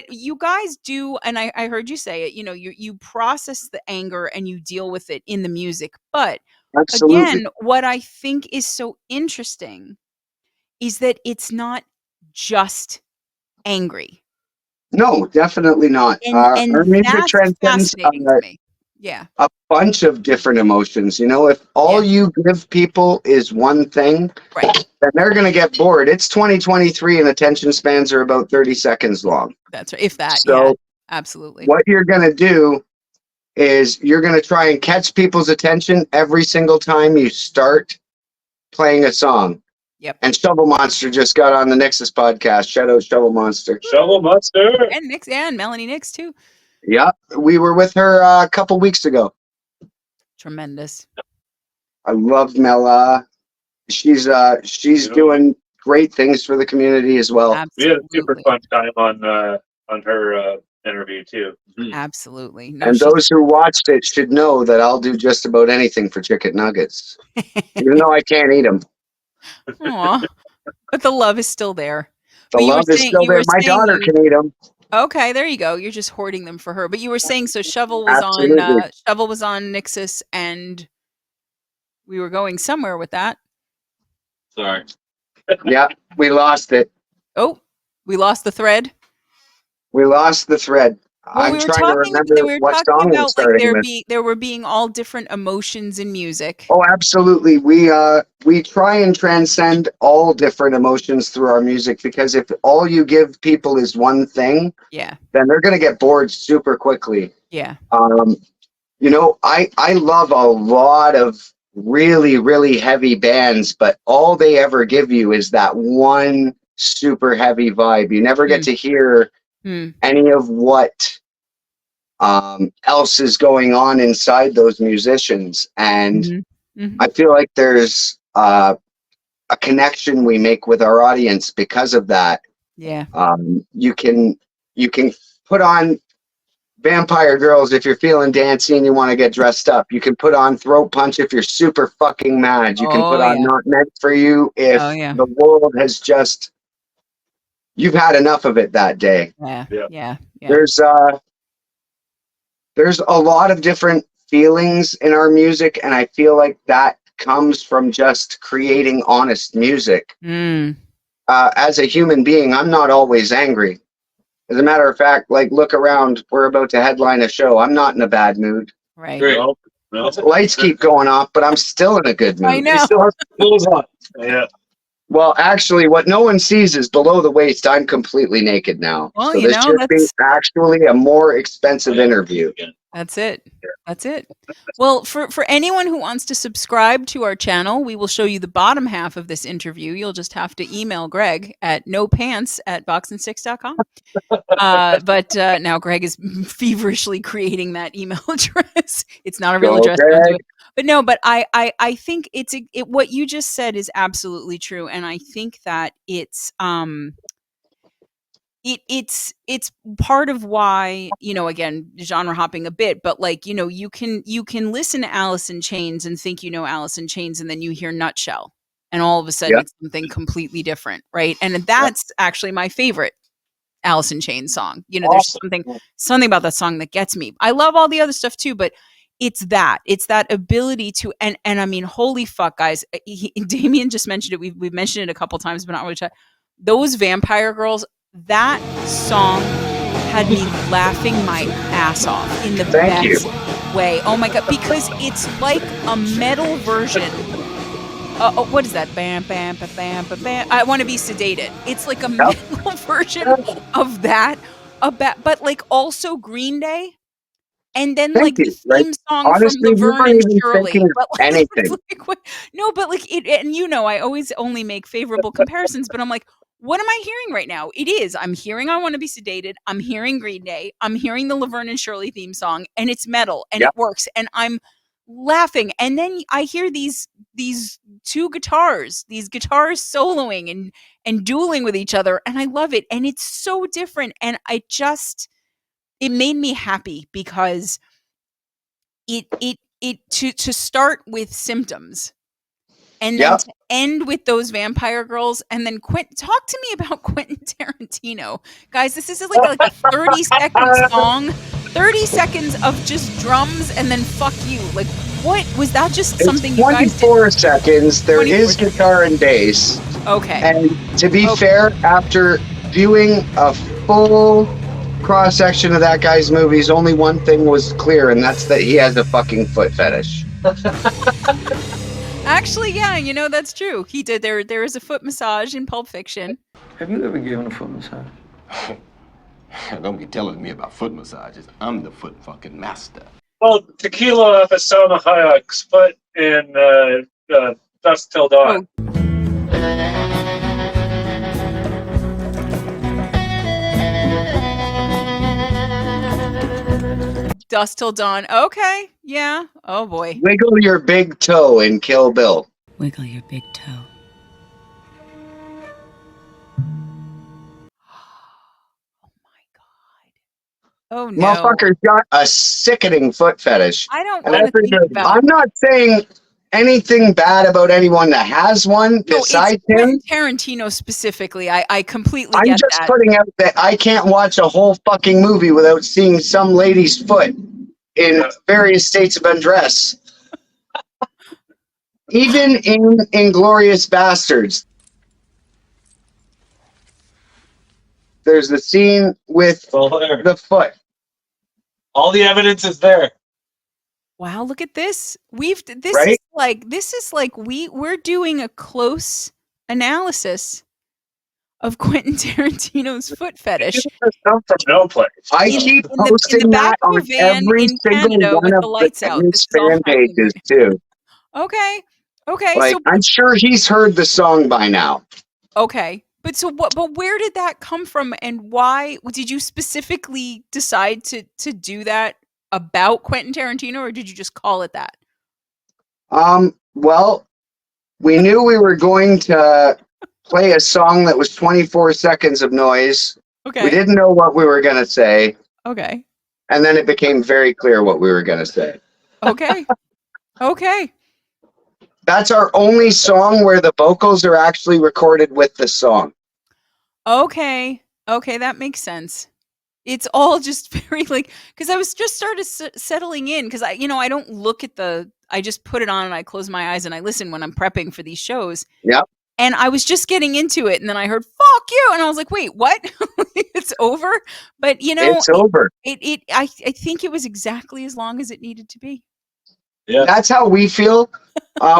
you guys do, and I heard you say it. You process the anger and you deal with it in the music. But Absolutely. Again, what I think is so interesting is that it's not just angry. No, definitely not. And Our music transcends fascinating to me. Yeah. A bunch of different emotions. If all you give people is one thing, right, then they're going to get bored. It's 2023 and attention spans are about 30 seconds long. That's right. If that. So yeah, absolutely. What you're going to do is you're going to try and catch people's attention every single time you start playing a song. Yep. And Shovel Monster just got on the Nixus podcast. Shout out Shovel Monster. Shovel Monster. And Nix, and Melanie Nix too. Yeah, we were with her a couple weeks ago. Tremendous. I love Mela. She's doing great things for the community as well. Absolutely. We had a super fun time on her interview too. Absolutely. No, and those who watched it should know that I'll do just about anything for chicken nuggets, even though I can't eat them. Aw, but the love is still there. The love is still there. My daughter can eat them. Okay, there you go. You're just hoarding them for her. But you were saying, so Shovel was on Nixus, and we were going somewhere with that. Sorry. Yeah, we lost it. Oh, we lost the thread. We lost the thread. Well, I'm trying to remember what song was starting with. There were being all different emotions in music. Oh, absolutely. We try and transcend all different emotions through our music, because if all you give people is one thing, then they're going to get bored super quickly. Yeah. I love a lot of really, really heavy bands, but all they ever give you is that one super heavy vibe. You never get to hear any of what else is going on inside those musicians. And I feel like there's a connection we make with our audience because of that. Yeah. You can put on Vampire Girls if you're feeling dancey and you want to get dressed up. You can put on Throat Punch if you're super fucking mad. You can put on Not Meant for You if the world has just, you've had enough of it that day. Yeah. There's a lot of different feelings in our music, and I feel like that comes from just creating honest music. As a human being, I'm not always angry. As a matter of fact, look around. We're about to headline a show. I'm not in a bad mood. Right. No. Lights keep going off, but I'm still in a good mood. I know. You still have clothes on. Yeah. Well, actually, what no one sees is below the waist, I'm completely naked now. Well, so this should be actually a more expensive interview. That's it. That's it. Well, for anyone who wants to subscribe to our channel, we will show you the bottom half of this interview. You'll just have to email Greg at nopants@voxandstix.com. But now Greg is feverishly creating that email address. It's not a real address. But no, but I think what you just said is absolutely true. And I think that it's part of why, again, genre hopping a bit, but you can listen to Alice in Chains and think Alice in Chains, and then you hear Nutshell, and all of a sudden it's something completely different, right? And that's actually my favorite Alice in Chains song. There's something about that song that gets me. I love all the other stuff too, but it's that ability to, and I mean, holy fuck, guys, Damien just mentioned it. We've mentioned it a couple times, but not really. Those Vampire Girls, that song had me laughing my ass off in the best way. Oh my God, because it's like a metal version. What is that? Bam, bam, bam, bam, bam, bam. I Want to Be Sedated. It's like a metal version of that, but like also Green Day. And then like the theme song honestly, from Laverne and Shirley. But like, anything. No, but like it, and you know, I always only make favorable comparisons, but I'm like, what am I hearing right now? I'm hearing I Want to Be Sedated. I'm hearing Green Day. I'm hearing the Laverne and Shirley theme song, and it's metal and it works. And I'm laughing. And then I hear these two guitars, soloing and dueling with each other. And I love it. And it's so different. And it made me happy because to start with Symptoms and then to end with those Vampire Girls, and then talk to me about Quentin Tarantino. Guys, this is like a 30-second song, 30 seconds of just drums and then fuck you. Like, what was that? Just something you guys did? 24 seconds. There is guitar and bass. Okay. And to be fair, after viewing a full cross-section of that guy's movies, only one thing was clear, and that's that he has a fucking foot fetish. Actually, yeah, you know, that's true. He did. There is a foot massage in Pulp Fiction. Have you ever given a foot massage? Don't be telling me about foot massages. I'm the foot fucking master. Well, Tequila off of Salma Hayek's foot in Dusk Till Dawn. Dusk Till Dawn. Okay. Yeah. Oh boy. Wiggle your big toe in Kill Bill. Wiggle your big toe. Oh my God. Oh no. Motherfucker's got a sickening foot fetish. I don't want to think about I'm not saying anything bad about anyone that has one besides him. Tarantino specifically. I completely I'm get just that. putting out that I can't watch a whole fucking movie without seeing some lady's foot in various states of undress. Even in Inglourious Bastards, there's the scene with the foot. All the evidence is there. Wow, look at this. This is like we're doing a close analysis of Quentin Tarantino's foot fetish. No place. I keep posting that on every single one of the fan pages too. Okay. Okay. Like, so I'm sure he's heard the song by now. Okay. But where did that come from, and why did you specifically decide to do that about Quentin Tarantino, or did you just call it that? Well, we knew we were going to play a song that was 24 seconds of noise. Okay. We didn't know what we were going to say. Okay. And then it became very clear what we were going to say. Okay. Okay. That's our only song where the vocals are actually recorded with the song. Okay. Okay, that makes sense. It's all just very like, because I was just started settling in, because I don't look at I just put it on and I close my eyes and I listen when I'm prepping for these shows. Yep. And I was just getting into it, and then I heard "fuck you," and I was like, "Wait, what? It's over?" But it's over. I think it was exactly as long as it needed to be. Yeah, that's how we feel.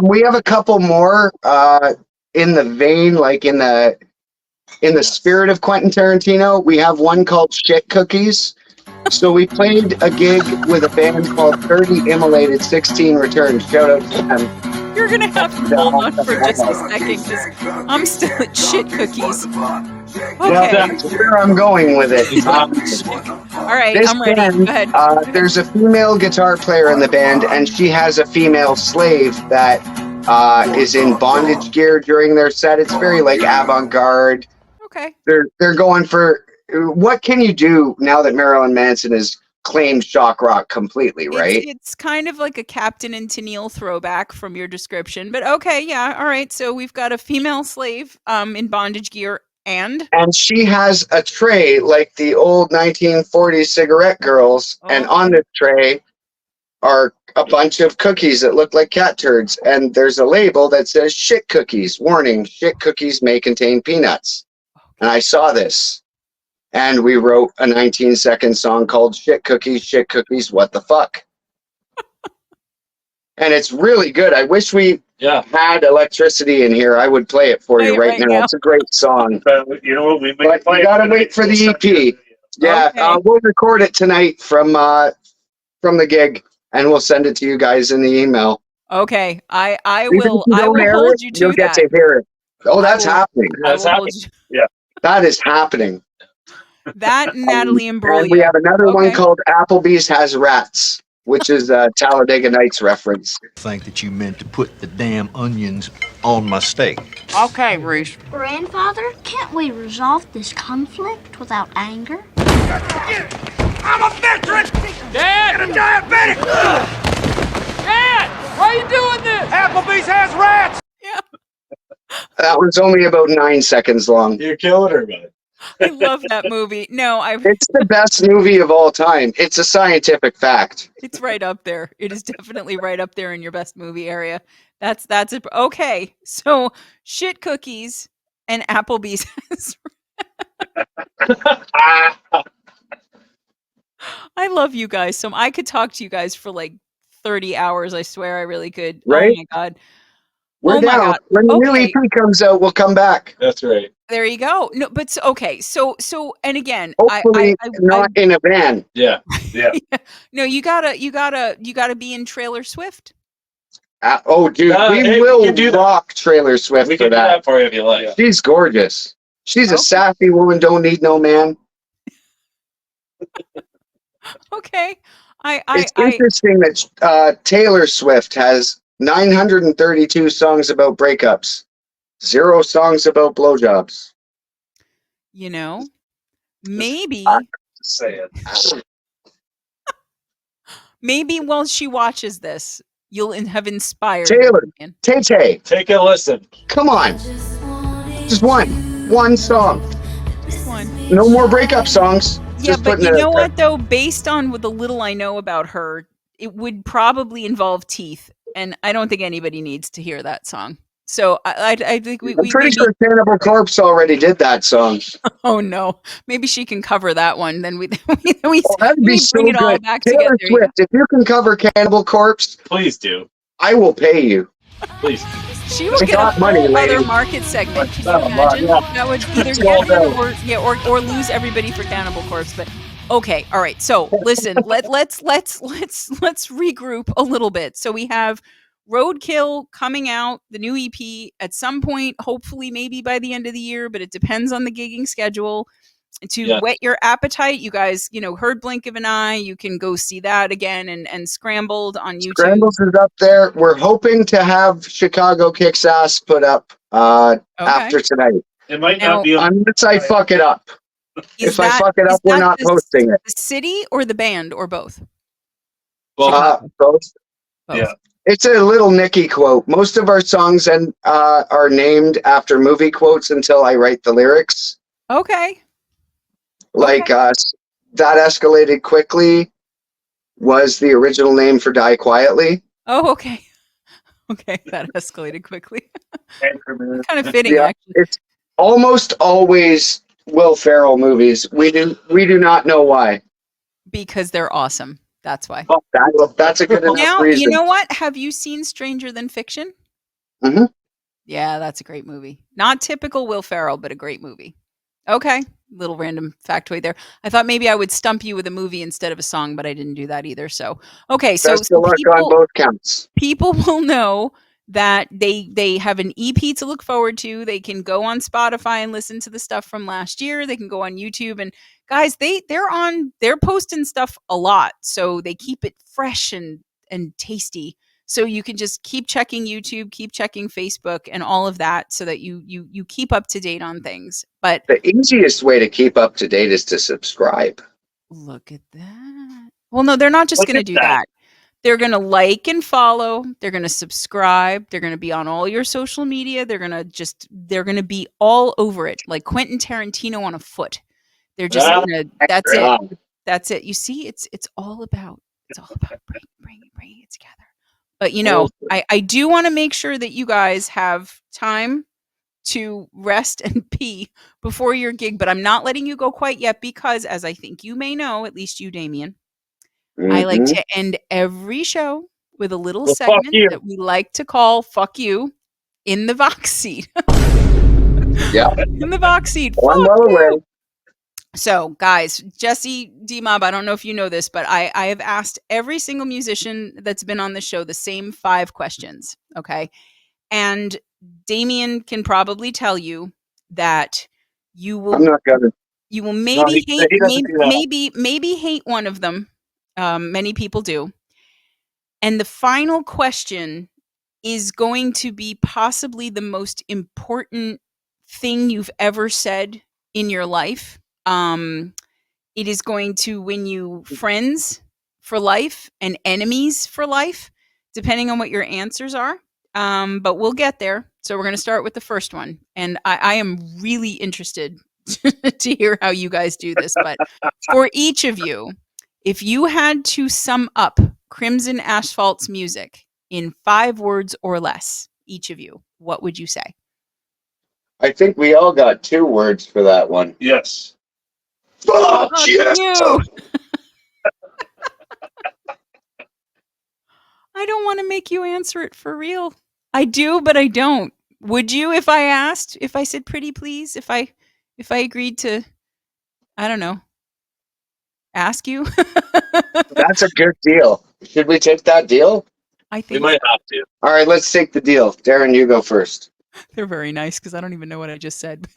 We have a couple more in the vein, like in the spirit of Quentin Tarantino. We have one called "Shit Cookies." So we played a gig with a band called 30 Immolated 16 Returns. Shout out to them. You're gonna have to hold on for just a second, because I'm still at Shit Cookies. Okay. Well, that's where I'm going with it. All right, I'm ready. Band, Go ahead. There's a female guitar player in the band, and she has a female slave that is in bondage gear during their set. It's very like avant-garde. Okay. They're going for, what can you do now that Marilyn Manson has claimed shock rock completely, right? It's kind of like a Captain and Tennille throwback from your description, but okay, yeah, all right. So we've got a female slave in bondage gear, and she has a tray like the old 1940s cigarette girls, and on this tray are a bunch of cookies that look like cat turds, and there's a label that says shit cookies. Warning, shit cookies may contain peanuts. And I saw this. And we wrote a 19-second song called Shit Cookies, What the Fuck? And it's really good. I wish we had electricity in here. I would play it for you right now. It's a great song. You know what? We gotta wait for the EP. Yeah, Okay. we'll record it tonight from the gig, and we'll send it to you guys in the email. Okay, I Even will. if you I don't will air hold it, you you'll to get that. to hear it. Oh, that's happening. That's happening. That is happening. That Natalie And Imbruglia. we have another one Okay. called Applebee's Has Rats, which is a Talladega Nights reference. Think that you meant to put the damn onions on my steak. Okay, Bruce. Grandfather, can't we resolve this conflict without anger? I'm a veteran! Dad! And a diabetic! Dad! Why are you doing this? Applebee's has rats! Yeah. That was only about 9 seconds long. You're killing her, man. I love that movie. No, It's the best movie of all time. It's a scientific fact. it's right up there. It is definitely right up there in your best movie area. That's it. Okay, so shit cookies and Applebee's. I love you guys. So I could talk to you guys for like 30 hours. I swear I really could. Right? Oh my God. We're Oh my down. God. When the new Okay. EP comes out, we'll come back. That's right. There you go. No, but okay. So, and again, Hopefully not in a van. Yeah. No, you gotta be in Trailer Swift. Oh, dude, we hey, will we can do that. rock Trailer Swift We for can do that. that for you if you like. She's gorgeous. She's a Okay. sassy woman, don't need no man. Okay. It's interesting that Taylor Swift has 932 songs about breakups, 0 songs about blowjobs. You know, maybe Just saying. maybe while she watches this, you'll have inspired Taylor, her, man. Tay-Tay, Take a listen. come on. Just one song. Just one. No more breakup songs. Yeah, Just but putting you it know out there. what though? Based on what the little I know about her, it would probably involve teeth, and I don't think anybody needs to hear that song. So I think we I'm pretty maybe, sure Cannibal Corpse already did that song. oh no, maybe she can cover that one. Then we Oh, that'd be so bring it all good. back Taylor together. Yeah. Swift, if you can cover Cannibal Corpse, Please do. I will pay you. Please. She will She get a got money, whole other lady. market segment. Can you Oh, imagine? yeah. That would either It's all get her or lose everybody for Cannibal Corpse. But okay, all right. So listen, let's regroup a little bit. So we have Roadkill coming out, the new EP at some point, hopefully maybe by the end of the year, but it depends on the gigging schedule. To whet your appetite, you guys, heard Blink of an Eye. You can go see that again and Scrambled on YouTube. Scrambles is up there. We're hoping to have Chicago Kicks Ass put up after tonight. It might Now- not be. Unless I fuck it up. Is If I fuck it up, is we're that not posting it. The city or the band or both? Well, Both. Both. Yeah. It's a little Nicky quote. Most of our songs are named after movie quotes until I write the lyrics. Okay. Like That Escalated Quickly was the original name for Die Quietly. Oh, okay. Okay, that escalated quickly. Anchorman. Kind of fitting, Yeah, actually. it's almost always Will Ferrell movies. We do not know why. Because they're awesome. That's why. Well, that's a good enough Now, reason. you know what? Have you seen Stranger Than Fiction? Mm-hmm. Yeah, that's a great movie. Not typical Will Ferrell, but a great movie. Okay. Little random factoid there. I thought maybe I would stump you with a movie instead of a song, but I didn't do that either. So, okay. So Best of luck on both counts. people will know that they have an EP to look forward to. They can go on Spotify and listen to the stuff from last year. They can go on YouTube, and guys, they're posting stuff a lot, so they keep it fresh and tasty. So you can just keep checking YouTube, keep checking Facebook, and all of that, so that you keep up to date on things. But The easiest way to keep up to date is to subscribe. look at that. Well, no, they're not just going to do that. They're going to like and follow. They're going to subscribe. They're going to be on all your social media. They're going to be all over it, like Quentin Tarantino on a foot. They're just that's it. That's it. You see, it's all about bring bringing it together. But I do want to make sure that you guys have time to rest and pee before your gig, but I'm not letting you go quite yet because, as I think you may know, at least you, Damien, I like to end every show with a little segment that we like to call "Fuck You" in the Vox seat. Yeah, in the Vox seat. One well away. So, guys, Jesse, D-Mob, I don't know if you know this, but I have asked every single musician that's been on the show the same 5 questions, okay? And Damien can probably tell you that you will. I'm not gonna. You will maybe No, hate, he doesn't do that. maybe hate one of them. Many people do. And the final question is going to be possibly the most important thing you've ever said in your life. It is going to win you friends for life and enemies for life, depending on what your answers are. But we'll get there. So we're going to start with the first one. And I am really interested to hear how you guys do this. But for each of you, if you had to sum up Crimson Asphalt's music in 5 words or less, each of you, what would you say? I think we all got 2 words for that one. Yes. Fuck yes! You! I don't want to make you answer it for real. I do, but I don't. Would you if I asked? If I said pretty please? If I agreed to, I don't know, ask you? That's a good deal. Should we take that deal? I think We might have to. All right, let's take the deal. Darren, you go first. they're very nice because I don't even know what I just said.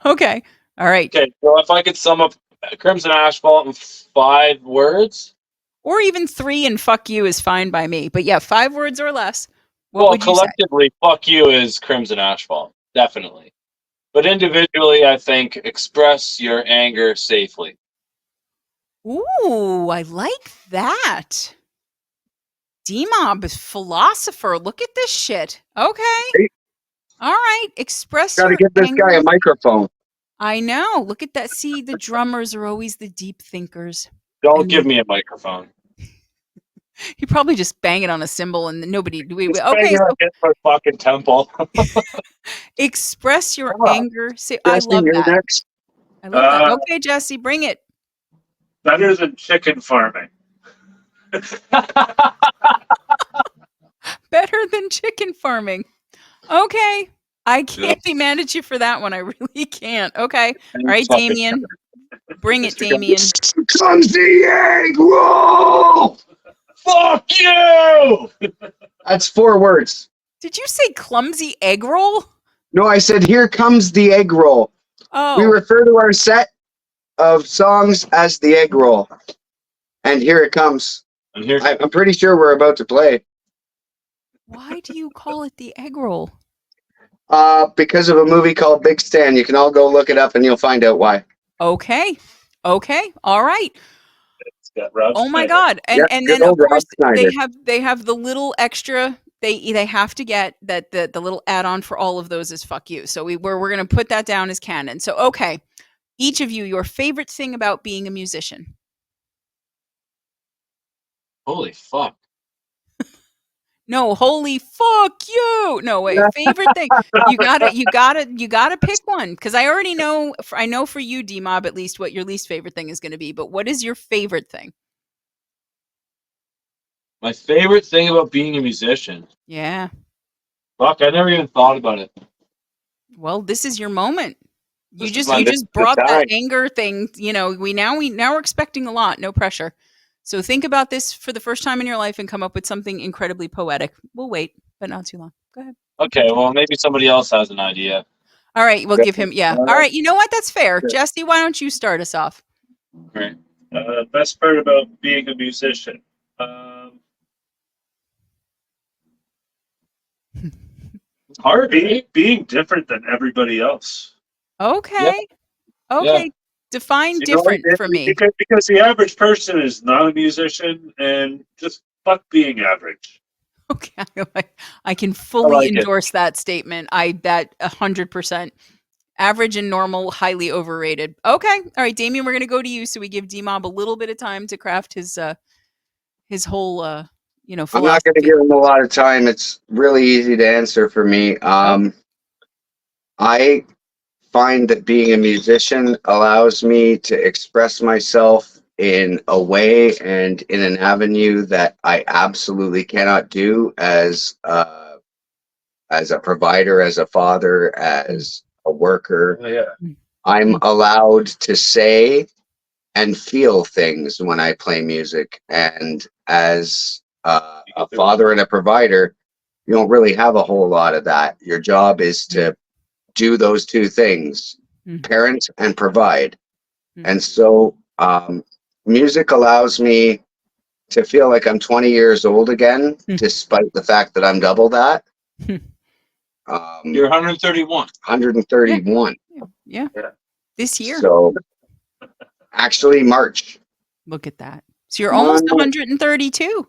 Okay. All right. Okay, so if I could sum up Crimson Asphalt in 5 words. Or even 3 and fuck you is fine by me. But yeah, 5 words or less. What would you say? Collectively, fuck you is Crimson Asphalt. Definitely. But individually, I think express your anger safely. Ooh, I like that. D-Mob is philosopher. Look at this shit. Okay. Hey. All right. Express Gotta your give this anger. guy a microphone. I know. Look at that. See, the drummers are always the deep thinkers. Don't give me a microphone. He probably just bang it on a cymbal and nobody. Okay. So, my fucking temple. Express your anger. Say, Jesse, I love you're that. next. I love that. Okay, Jesse, bring it. Better than chicken farming. Better than chicken farming. Okay. I can't be mad at you for that one. I really can't. Okay. All right, Damien. Bring it, Damien. Clumsy egg roll! Fuck you! That's 4 words. Did you say clumsy egg roll? No, I said here comes the egg roll. Oh. We refer to our set of songs as the egg roll. And here it comes. I'm pretty sure we're about to play. Why do you call it the egg roll? Because of a movie called Big Stan. You can all go look it up and you'll find out why. Okay. Okay. All right. Oh my Schneider. God. And Yep, and good then of old Rob course Schneider. they have the little extra they have to get that the little add-on for all of those is fuck you. So we're gonna put that down as canon. So okay. Each of you, your favorite thing about being a musician. Holy fuck. No, holy fuck you. No, wait. Favorite thing. You gotta pick one. Because I already know I know for you, D-Mob, at least what your least favorite thing is gonna be. But what is your favorite thing? My favorite thing about being a musician. Yeah. Fuck, I never even thought about it. Well, this is your moment. You This is just my brought that time. anger thing. You know, we're expecting a lot. No pressure. So think about this for the first time in your life and come up with something incredibly poetic. We'll wait, but not too long. Go ahead. Okay, well, maybe somebody else has an idea. All right, we'll give him. Yeah. All right. You know what? That's fair. Jesse, why don't you start us off? Great. Best part about being a musician. Hard being different than everybody else. Okay. Okay. Yeah. Define You know, different for me. Because the average person is not a musician and just fuck being average. Okay. I can fully like it. endorse that statement. That 100%. Average and normal, highly overrated. Okay. All right, Damien, we're going to go to you so we give D-Mob a little bit of time to craft his whole I'm philosophy? not going to give him a lot of time. It's really easy to answer for me. I find that being a musician allows me to express myself in a way and in an avenue that I absolutely cannot do as a provider, as a father, as a worker. Oh, yeah. I'm allowed to say and feel things when I play music. And as a father and a provider, you don't really have a whole lot of that. Your job is to do those two things, parent and provide. And so music allows me to feel like I'm 20 years old again, despite the fact that I'm double that. You're 131. 131. Yeah. This year. So actually March. Look at that. So you're almost 132.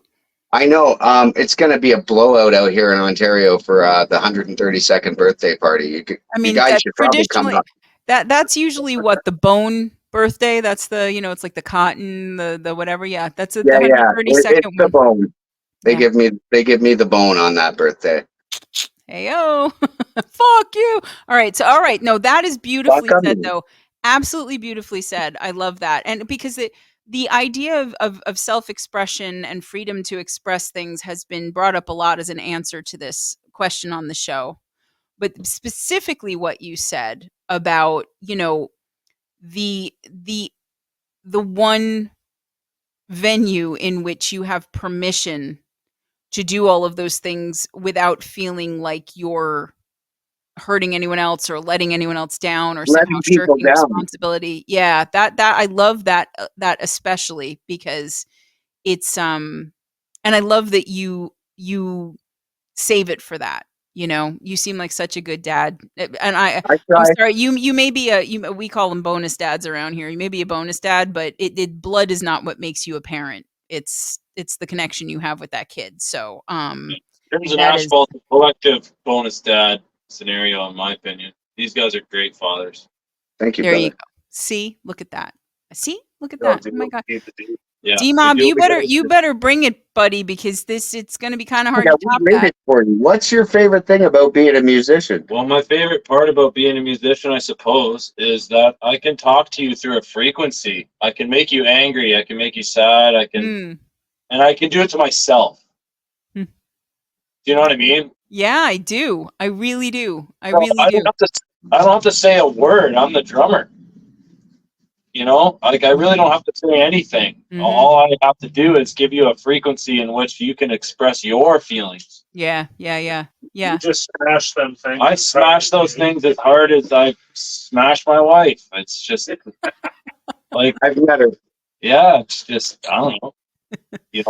I know. It's going to be a blowout out here in Ontario for the 132nd birthday party. You guys should probably come up. That's usually what the bone birthday. That's the it's like the cotton, the whatever. Yeah, that's the 132nd It's one. the bone. They give me the bone on that birthday. Heyo, fuck you. All right. No, that is beautifully said, though. Absolutely beautifully said. I love that, and because the idea of self-expression and freedom to express things has been brought up a lot as an answer to this question on the show. But specifically what you said about, the one venue in which you have permission to do all of those things without feeling like you're hurting anyone else or letting anyone else down or somehow shirking responsibility. Yeah, that I love that especially because it's and I love that you save it for that. You seem like such a good dad, and I'm sorry. You may be we call them bonus dads around here. You may be a bonus dad, but blood is not what makes you a parent. It's the connection you have with that kid. So, Crimson Asphalt collective bonus dad scenario, in my opinion. These guys are great fathers. Thank you. There brother. you go. See, look at that. Look at that. Oh my god. Yeah. D-Mob, you better bring it, buddy, because it's going to be kind of hard to top that. It for you. What's your favorite thing about being a musician? Well, my favorite part about being a musician, I suppose, is that I can talk to you through a frequency. I can make you angry. I can make you sad. And I can do it to myself. Do you know what I mean? Yeah, I do. I really do. I don't have to say a word. I'm the drummer. I really don't have to say anything. All I have to do is give you a frequency in which you can express your feelings. Yeah. You just smash them things. I smash those things as hard as I smash my wife. It's just like I've met her. Yeah, it's just I don't know. You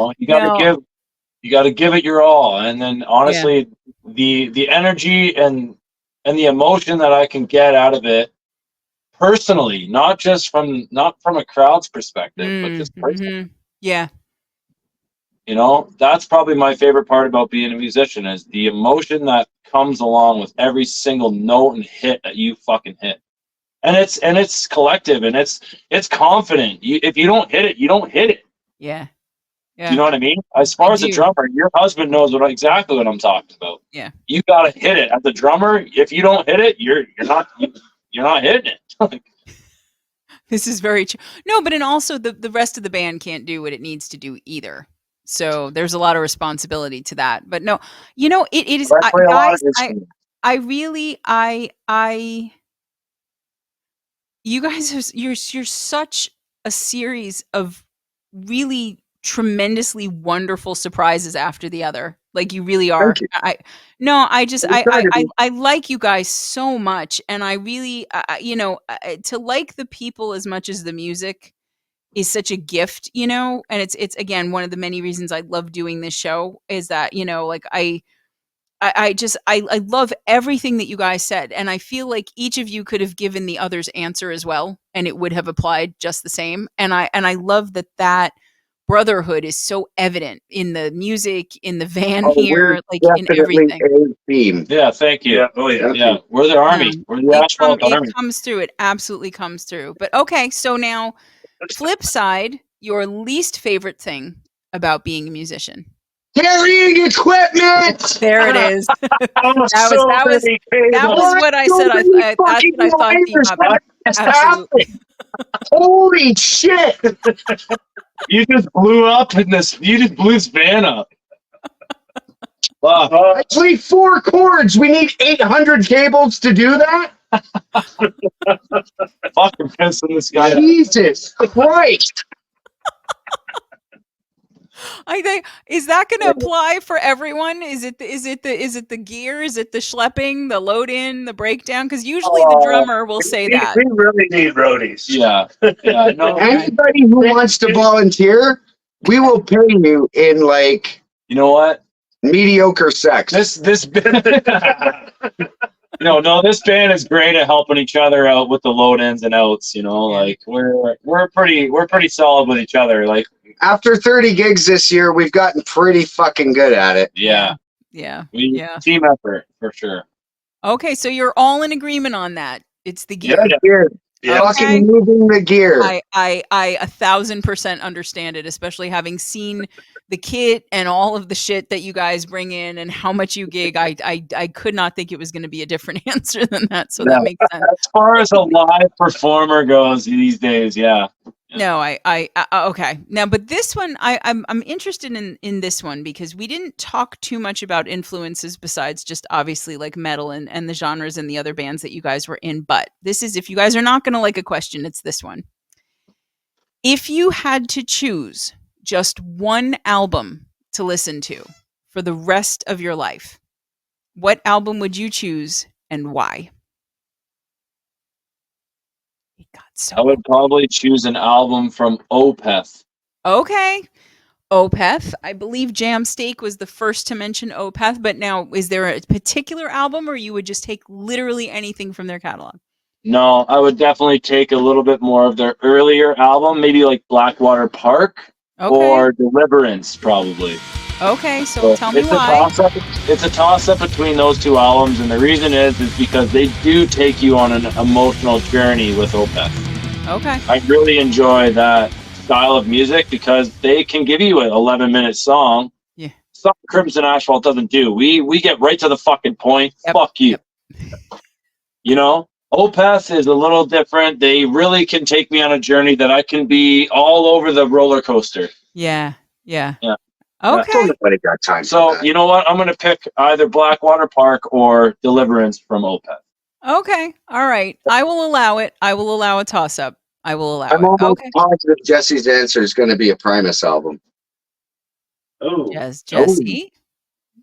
gotta give it your all, and then honestly, the energy and the emotion that I can get out of it. Personally, not from a crowd's perspective, but just personally. Yeah. That's probably my favorite part about being a musician is the emotion that comes along with every single note and hit that you fucking hit. And it's collective and it's confident. If you don't hit it, you don't hit it. Yeah. Do you know what I mean? As far as a drummer, your husband knows exactly what I'm talking about. Yeah. You gotta hit it. As a drummer, if you don't hit it, you're not hitting it. This is very true. No, but also the rest of the band can't do what it needs to do either. So there's a lot of responsibility to that. But no, it is guys. You guys you're such a series of really tremendously wonderful surprises after the other. Like you really are. I like you guys so much, and I really, to like the people as much as the music is such a gift, and it's again one of the many reasons I love doing this show is that like I love everything that you guys said, and I feel like each of you could have given the other's answer as well, and it would have applied just the same, and I love that brotherhood is so evident in the music, in the van here, like in everything. Yeah, thank you. Yeah. We're the army. We're the asphalt army. It comes through. It absolutely comes through. But okay, so now, flip side, your least favorite thing about being a musician. carrying equipment. There it is. that that was what I said. That's what I thought came up. Absolutely. Holy shit! You just blew up in this. You just blew this van up. Wow. Actually, 4 chords. We need 800 cables to do that. Fucking pissing this guy. Jesus Christ! I think is that going to apply for everyone? Is it the gear? Is it the schlepping, the load in, the breakdown? Because usually the drummer will say that. We really need roadies. Yeah. No, anybody who wants to volunteer, we will pay you in like. You know what? Mediocre sex. This No, this band is great at helping each other out with the load ins and outs. Like we're pretty solid with each other. Like after 30 gigs this year, we've gotten pretty fucking good at it. Yeah. Team effort for sure. Okay, so you're all in agreement on that. It's the gear. Yeah. Fucking moving the gear. I 1,000% understand it, especially having seen the kit and all of the shit that you guys bring in and how much you gig. I could not think it was going to be a different answer than that. So that makes sense. As far as a live performer goes these days, yeah. No, I okay. Now, but this one, I'm interested in this one because we didn't talk too much about influences besides just obviously like metal and the genres and the other bands that you guys were in. But this is, if you guys are not going to like a question, it's this one. If you had to choose just one album to listen to for the rest of your life, what album would you choose and why? I would probably choose an album from Opeth. Okay. Opeth. I believe Jam Steak was the first to mention Opeth, but now is there a particular album or you would just take literally anything from their catalog? No, I would definitely take a little bit more of their earlier album, maybe like Blackwater Park or Deliverance, probably. Okay, so tell me why. It's a toss-up between those two albums, and the reason is because they do take you on an emotional journey with Opeth. Okay. I really enjoy that style of music because they can give you an 11-minute song. Yeah. Something Crimson Asphalt doesn't do. We get right to the fucking point. Yep. Fuck you. Yep. Opeth is a little different. They really can take me on a journey that I can be all over the roller coaster. Yeah. Okay. Got time so you know what? I'm going to pick either Blackwater Park or Deliverance from Opeth. Okay. All right. I will allow it. I will allow a toss-up. I will allow I'm it. almost positive Jesse's answer is going to be a Primus album. Oh. Jesse?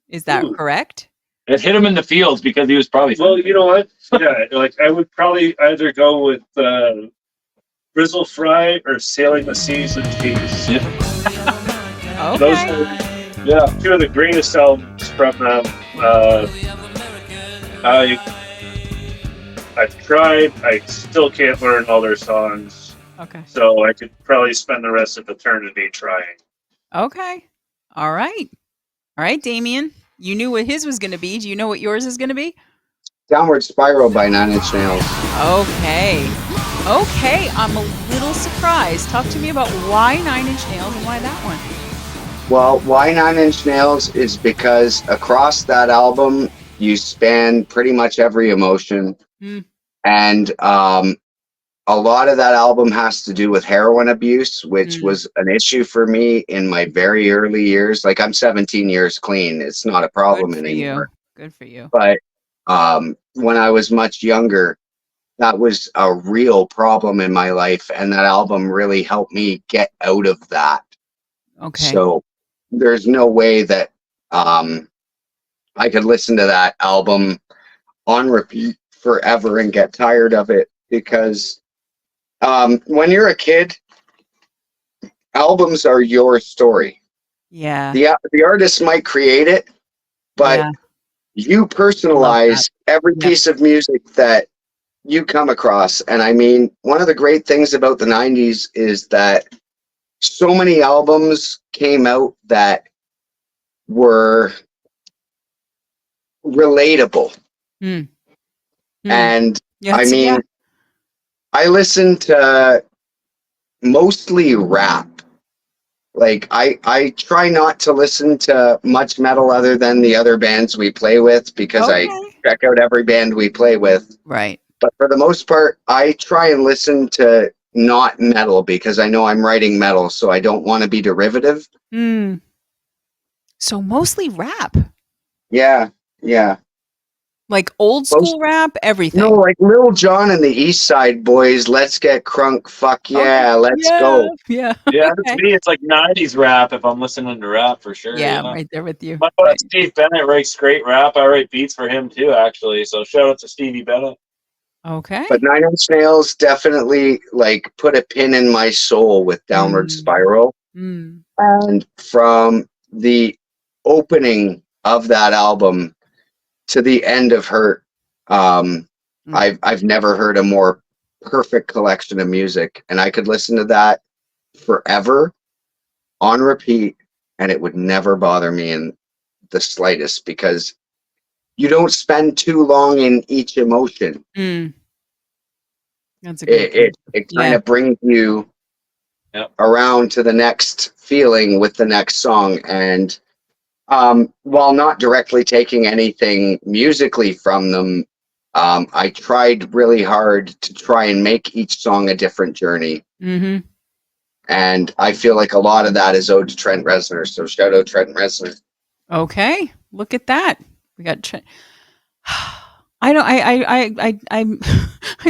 Is that correct? It hit him in the fields because he was probably... Well, you know what? Yeah, like I would probably either go with Grizzle Fry or Sailing the Seas and Peace. Yeah. Okay. Those are two of the greatest albums from them. I've tried. I still can't learn all their songs. Okay. So I could probably spend the rest of eternity trying. Okay. All right, Damien. You knew what his was going to be. Do you know what yours is going to be? Downward Spiral by 9 Inch Nails. Okay. I'm a little surprised. Talk to me about why 9 Inch Nails and why that one. Well, why 9 Inch Nails is because across that album, you span pretty much every emotion. And a lot of that album has to do with heroin abuse, which was an issue for me in my very early years. Like, I'm 17 years clean. It's not a problem anymore. Good for you. But when I was much younger, that was a real problem in my life. And that album really helped me get out of that. Okay. So there's no way that I could listen to that album on repeat forever and get tired of it, because when you're a kid, albums are your story. Yeah. The artist might create it, but you personalize every piece of music that you come across. And I mean, one of the great things about the 90s is that so many albums came out that were relatable. And I mean, I listen to mostly rap Like I try not to listen to much metal other than the other bands we play with because I check out every band we play with. Right. But for the most part, I try and listen to not metal because I know I'm writing metal, so I don't want to be derivative. So mostly rap. Yeah, yeah. Like old school rap, everything. No, like Lil Jon and the East Side Boys, let's get crunk, fuck yeah, let's go. Yeah. Yeah, to me, it's like 90s rap if I'm listening to rap for sure. Yeah, I'm right there with you. My buddy Steve Bennett writes great rap. I write beats for him too, actually. So shout out to Stevie Bennett. Okay. But Nine Inch Nails definitely like put a pin in my soul with Downward Spiral. And from the opening of that album to the end of Hurt, I've never heard a more perfect collection of music, and I could listen to that forever on repeat, and it would never bother me in the slightest because you don't spend too long in each emotion. That's a good it kind of brings you around to the next feeling with the next song. And while not directly taking anything musically from them, I tried really hard to try and make each song a different journey. And I feel like a lot of that is owed to Trent Reznor. So shout out Trent Reznor. Okay, look at that. We got Trent. I'm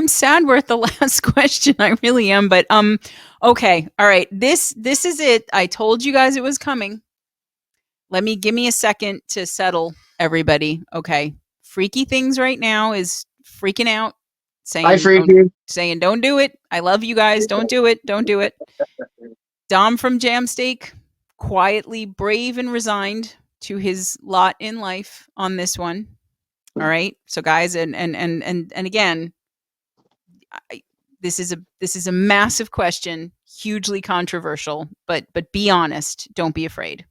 sad we're at the last question. I really am, but okay, all right. This is it. I told you guys it was coming. Give me a second to settle everybody. Okay, Freaky Things right now is freaking out, saying, "Hi, Freaky," saying, "Don't do it. I love you guys. Don't do it. Don't do it." Dom from Jamsteak, quietly brave and resigned to his lot in life on this one. All right, so guys, and again, this is a massive question, hugely controversial, but be honest, don't be afraid.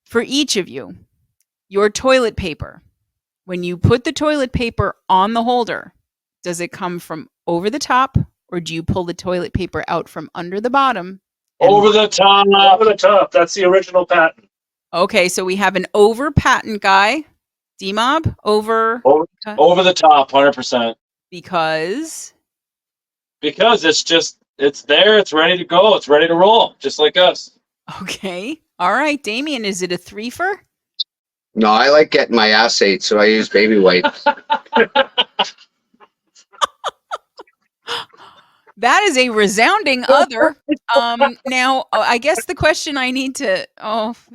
For each of you, your toilet paper, when you put the toilet paper on the holder, does it come from over the top, or do you pull the toilet paper out from under the bottom? Over the top. Over the top. That's the original patent. Okay, so we have an over patent guy. D-Mob, over the top, 100%. Because it's there, it's ready to go, it's ready to roll, just like us. Okay. All right, Damien, is it a threefer? No, I like getting my ass ate, so I use baby wipes. That is a resounding other. Now, I guess the question I need to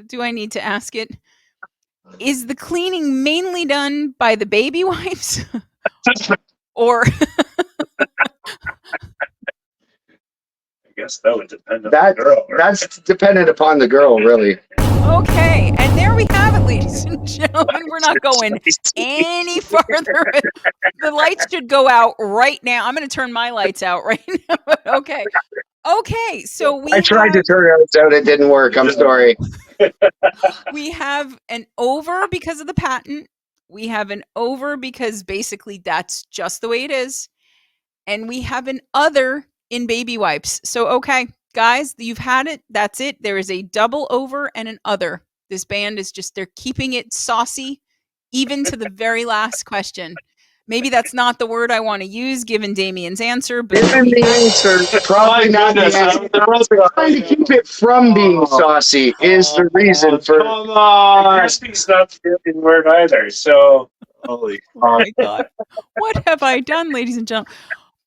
do I need to ask it? Is the cleaning mainly done by the baby wipes? Or I guess that would depend on the girl. Right? That's dependent upon the girl, really. Okay, and there we have it, ladies and gentlemen. We're not going any farther. The lights should go out right now. I'm going to turn my lights out right now. Okay. Okay, so I tried to turn it out. It didn't work. I'm sorry. We have an over because of the patent. We have an over because basically that's just the way it is. And we have an other in baby wipes. So, okay, guys, you've had it. That's it. There is a double over and an other. This band is they're keeping it saucy, even to the very last question. Maybe that's not the word I want to use, given Damien's answer. But given the answer, probably not the answer. Trying to keep it from being saucy is the reason for. Come on, crispy's not the word either. So, holy. Oh my God, what have I done, ladies and gentlemen?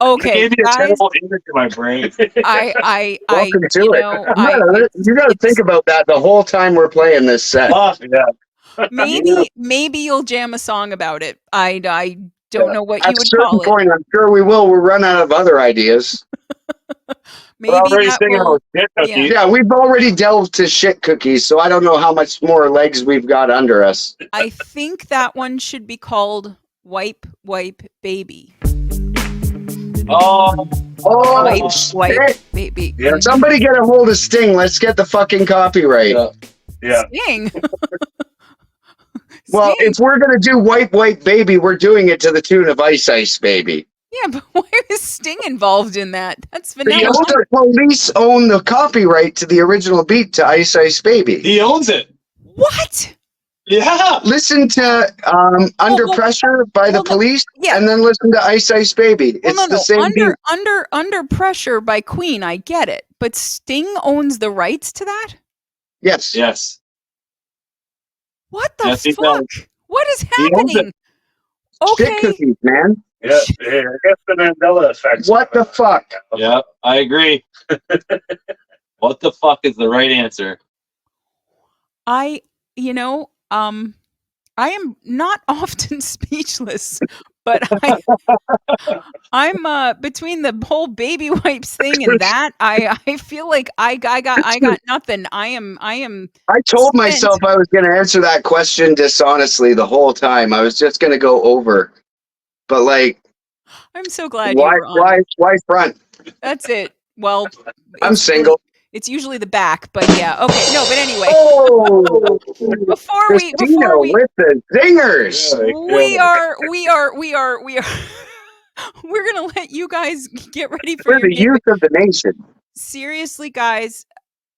Okay, gave you guys, a terrible image in my brain. Welcome to it. You got to think about that the whole time we're playing this set. Yeah. Maybe you'll jam a song about it. I don't know what you would call it. At a certain point, I'm sure we will. We'll run out of other ideas. Maybe yeah, we've already delved to shit cookies, so I don't know how much more legs we've got under us. I think that one should be called Wipe Wipe Baby. Wipe Baby. Yeah. Somebody get a hold of Sting. Let's get the fucking copyright. Yeah. Sting. Well, if we're going to do Wipe Wipe Baby, we're doing it to the tune of Ice Ice Baby. Yeah, but why was Sting involved in that? That's vanilla. Because the police own the copyright to the original beat to Ice Ice Baby. He owns it. What? Yeah. Listen to Under Pressure by the Police, yeah. and then listen to Ice Ice Baby. It's the same beat. Under Pressure by Queen, I get it. But Sting owns the rights to that? Yes. Yes. What the fuck? What is happening? Okay. Shit cookies, man. Yeah, I guess the Mandela effect. What the fuck? Yeah, I agree. What the fuck is the right answer? I am not often speechless, but I'm between the whole baby wipes thing and that, I feel like I got nothing. I told myself I was going to answer that question dishonestly the whole time. I was just going to go over. But like, I'm so glad you were on. Why front? That's it. Well, I'm single. It's usually the back, but yeah. Okay, no, but anyway. Oh, before we with the zingers. We're gonna let you guys get ready for the youth of the nation. Seriously, guys,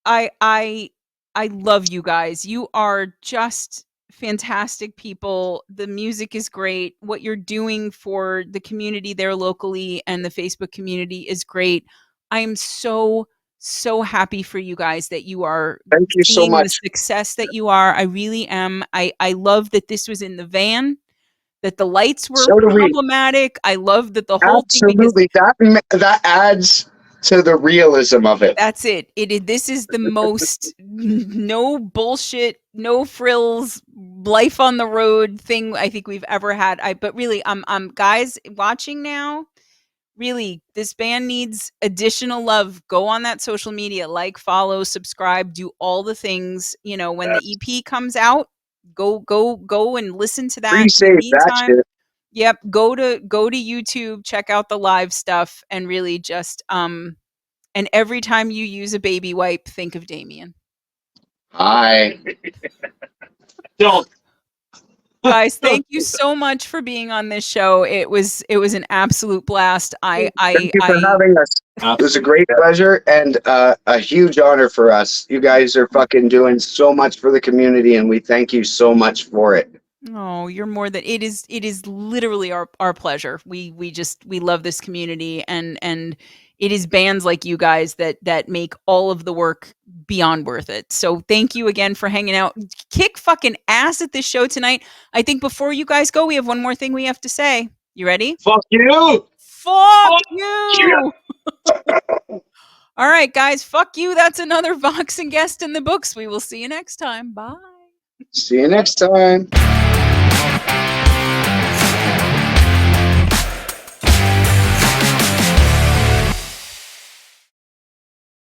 I love you guys. You are just fantastic people. The music is great. What you're doing for the community there locally and the Facebook community is great. I am so happy for you guys that you are Thank you so much. The success that you are. I really am. I love that this was in the van, that the lights were problematic. I love that the whole thing that adds to the realism of it. That's it. This is the most no bullshit, no frills, life on the road thing I think we've ever had. But really, I'm guys watching now. Really, this band needs additional love. Go on that social media, like, follow, subscribe, do all the things. You know, when the EP comes out, go and listen to that. Pre-save that shit. Yep, go to YouTube, check out the live stuff, and really just and every time you use a baby wipe, think of Damien. Hi. Don't. Guys, thank you so much for being on this show. It was an absolute blast. Thank you for having us. It was a great pleasure and a huge honor for us. You guys are fucking doing so much for the community, and we thank you so much for it. Oh, you're more than it is literally our pleasure. We love this community, and it is bands like you guys that make all of the work beyond worth it. So thank you again for hanging out. Kick fucking ass at this show tonight. I think before you guys go, we have one more thing we have to say. You ready? Fuck you. Fuck you. All right, guys. Fuck you. That's another Vox and Guest in the books. We will see you next time. Bye. See you next time.